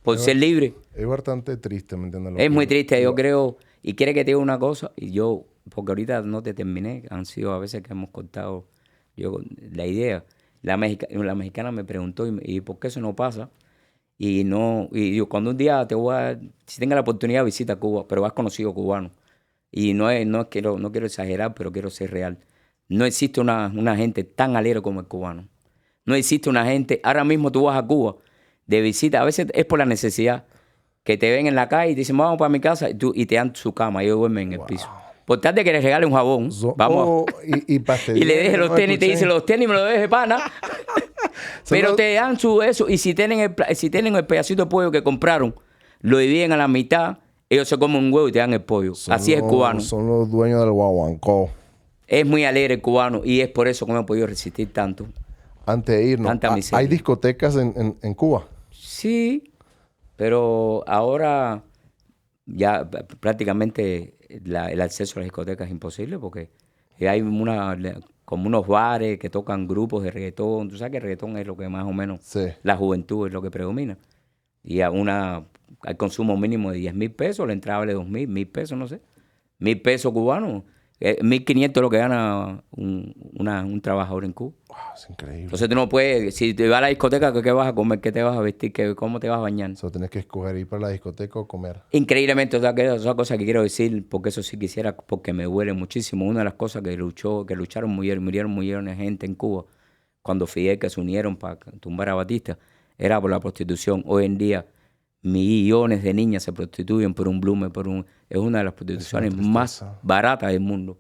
Por ser libre. Es bastante triste, ¿me entiendes? Es muy triste, yo creo. Y quiere que te diga una cosa, y yo, porque ahorita no te terminé, han sido a veces que hemos cortado la idea. La mexicana me preguntó, ¿y por qué eso no pasa? Y yo, cuando un día si tenga la oportunidad, visita Cuba, pero has conocido cubanos. Y no quiero exagerar, pero quiero ser real. No existe una gente tan alegre como el cubano. No existe una gente, ahora mismo tú vas a Cuba de visita, a veces es por la necesidad, que te ven en la calle y te dicen, vamos para mi casa, y te dan su cama, y ellos duermen en el piso. Por tal de que les regale un jabón, y le deje los tenis, te dice, los tenis me los deje pana, pero te dan eso, y si tienen el pedacito de pollo que compraron, lo dividen a la mitad, ellos se comen un huevo y te dan el pollo. Así es el cubano. Son los dueños del guaguancó. Es muy alegre el cubano, y es por eso que no he podido resistir tanto. Antes de irnos, ¿hay discotecas en Cuba? Sí, pero ahora ya prácticamente el acceso a las discotecas es imposible porque hay como unos bares que tocan grupos de reggaetón. Tú sabes que el reggaetón es lo que más o menos la juventud es lo que predomina. Y al consumo mínimo de 10,000 pesos, la entrada vale 2,000, 1,000 pesos, no sé. 1,000 pesos cubanos. 1,500 es lo que gana un trabajador en Cuba. Wow, es increíble. Entonces tú no puedes, si te vas a la discoteca, ¿qué vas a comer? ¿Qué te vas a vestir? ¿Cómo te vas a bañar? Tienes que escoger ir para la discoteca o comer. Increíblemente, otra cosa que quiero decir, porque eso sí quisiera, porque me duele muchísimo. Una de las cosas que lucharon murieron millones de gente en Cuba, cuando Fidel, que se unieron para tumbar a Batista, era por la prostitución. Hoy en día, millones de niñas se prostituyen por un blume, es una de las prostituciones más baratas del mundo.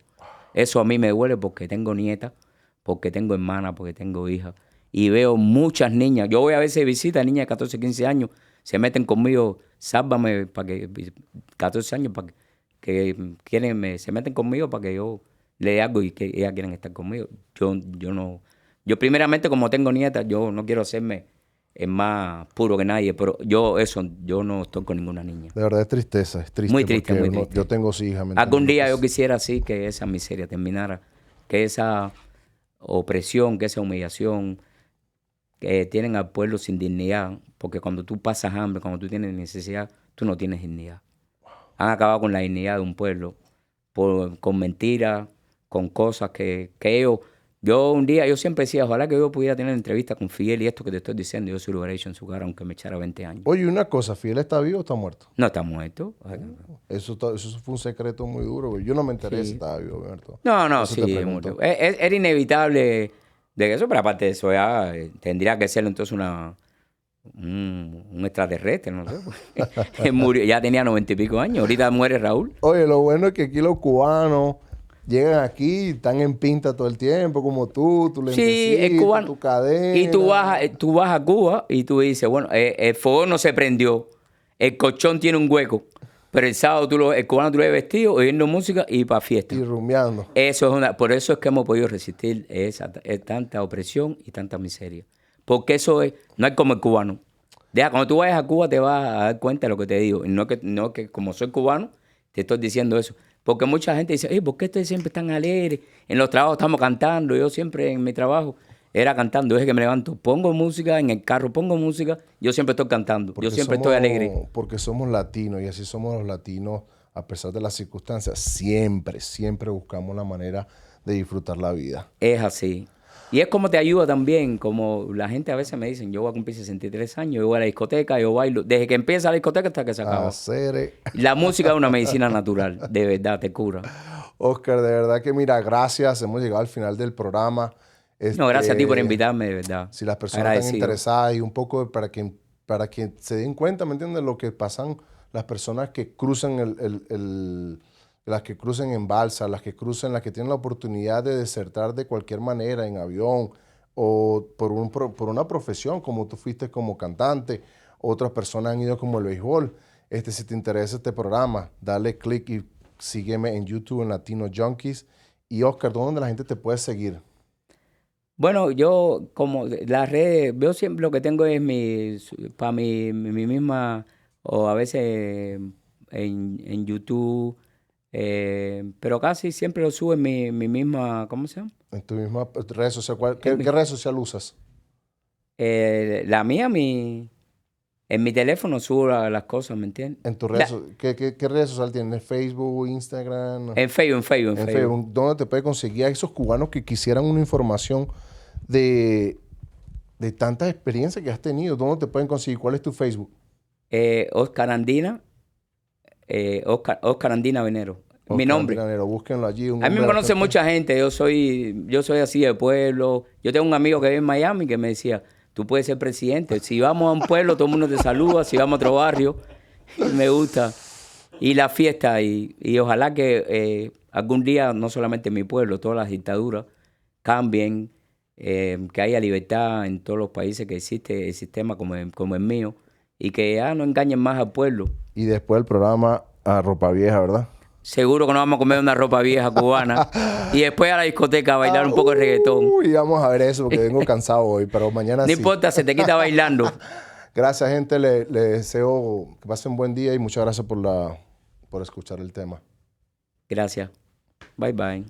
Eso a mí me duele porque tengo nietas, porque tengo hermanas, porque tengo hijas. Y veo muchas niñas. Yo voy a veces visita niñas de 14, 15 años, se meten conmigo, sálvame, 14 años, para que se meten conmigo para que yo le dé algo y que ellas quieran estar conmigo. Yo primeramente, como tengo nietas, yo no quiero hacerme es más puro que nadie, pero yo no estoy con ninguna niña. De verdad es tristeza, es triste. Muy triste, muy triste. Yo tengo hijas. Algún día yo quisiera así que esa miseria terminara, que esa opresión, que esa humillación, que tienen al pueblo sin dignidad, porque cuando tú pasas hambre, cuando tú tienes necesidad, tú no tienes dignidad. Han acabado con la dignidad de un pueblo, con mentiras, con cosas que ellos... Yo siempre decía, ojalá que yo pudiera tener entrevista con Fidel y esto que te estoy diciendo, yo se lo hubiera hecho en su cara aunque me echara 20 años. Oye, una cosa, ¿Fidel está vivo o está muerto? No está muerto. Eso fue un secreto muy duro, yo no me enteré si estaba vivo o muerto. No, sí, muerto. Era inevitable de eso, pero aparte de eso ya tendría que ser entonces un extraterrestre, no sé. Él murió, ya tenía 90 y pico años. Ahorita muere Raúl. Oye, lo bueno es que aquí los cubanos llegan aquí, están en pinta todo el tiempo, como tú Sí, el lentecito, cubano. tu cadena. Y tú vas a Cuba y tú dices, bueno, el fogón no se prendió, el colchón tiene un hueco, pero el sábado el cubano tú lo ves vestido, oyendo música y para fiesta. Y rumbeando. Por eso es que hemos podido resistir tanta opresión y tanta miseria. Porque no hay como el cubano. Cuando tú vayas a Cuba te vas a dar cuenta de lo que te digo. Y no que como soy cubano, te estoy diciendo eso. Porque mucha gente dice, ¿por qué ustedes siempre están alegres? En los trabajos estamos cantando. Yo siempre en mi trabajo era cantando. Desde que me levanto, pongo música, en el carro pongo música. Yo siempre estoy cantando. Yo siempre estoy alegre. Porque somos latinos y así somos los latinos, a pesar de las circunstancias. Siempre buscamos la manera de disfrutar la vida. Es así. Y es como te ayuda también, como la gente a veces me dicen, yo voy a cumplir 63 años, yo voy a la discoteca, yo bailo, desde que empieza la discoteca hasta que se acaba. La música es una medicina natural, de verdad, te cura. Oscar, de verdad que mira, gracias, hemos llegado al final del programa. No, gracias a ti por invitarme, de verdad. Si las personas están interesadas y un poco para que se den cuenta, ¿me entiendes? Lo que pasan las personas que cruzan las que crucen en balsa, las que tienen la oportunidad de desertar de cualquier manera en avión o por una profesión, como tú fuiste como cantante, otras personas han ido como el béisbol. Si te interesa este programa, dale click y sígueme en YouTube en Latino Junkies. Y Oscar, ¿dónde la gente te puede seguir? Bueno, yo como las redes, veo siempre lo que tengo es para mi misma, o a veces en YouTube, pero casi siempre lo subo en mi misma, ¿cómo se llama? En tu misma red social. ¿Qué red social usas? La mía, en mi teléfono subo las cosas, ¿me entiendes? En tu red, ¿qué red social tienes? ¿Facebook, Instagram? En Facebook. ¿Dónde te puede conseguir a esos cubanos que quisieran una información de tantas experiencias que has tenido? ¿Dónde te pueden conseguir? ¿Cuál es tu Facebook? Oscar Andina. Oscar Andina Venero. Oscar mi nombre. Andina Venero, búsquenlo allí. A mí me conoce mucha gente. Yo soy así de pueblo. Yo tengo un amigo que vive en Miami que me decía, tú puedes ser presidente. Si vamos a un pueblo, todo el mundo te saluda. Si vamos a otro barrio, me gusta. Y la fiesta. Y ojalá que algún día, no solamente en mi pueblo, todas las dictaduras cambien. Que haya libertad en todos los países que existe el sistema como el mío. Y que ya no engañen más al pueblo. Y después el programa a ropa vieja, ¿verdad? Seguro que nos vamos a comer una ropa vieja cubana. Y después a la discoteca a bailar un poco de reggaetón. Y vamos a ver eso porque vengo cansado hoy, pero mañana no sí. No importa, se te quita bailando. Gracias, gente. Le deseo que pasen un buen día y muchas gracias por escuchar el tema. Gracias. Bye, bye.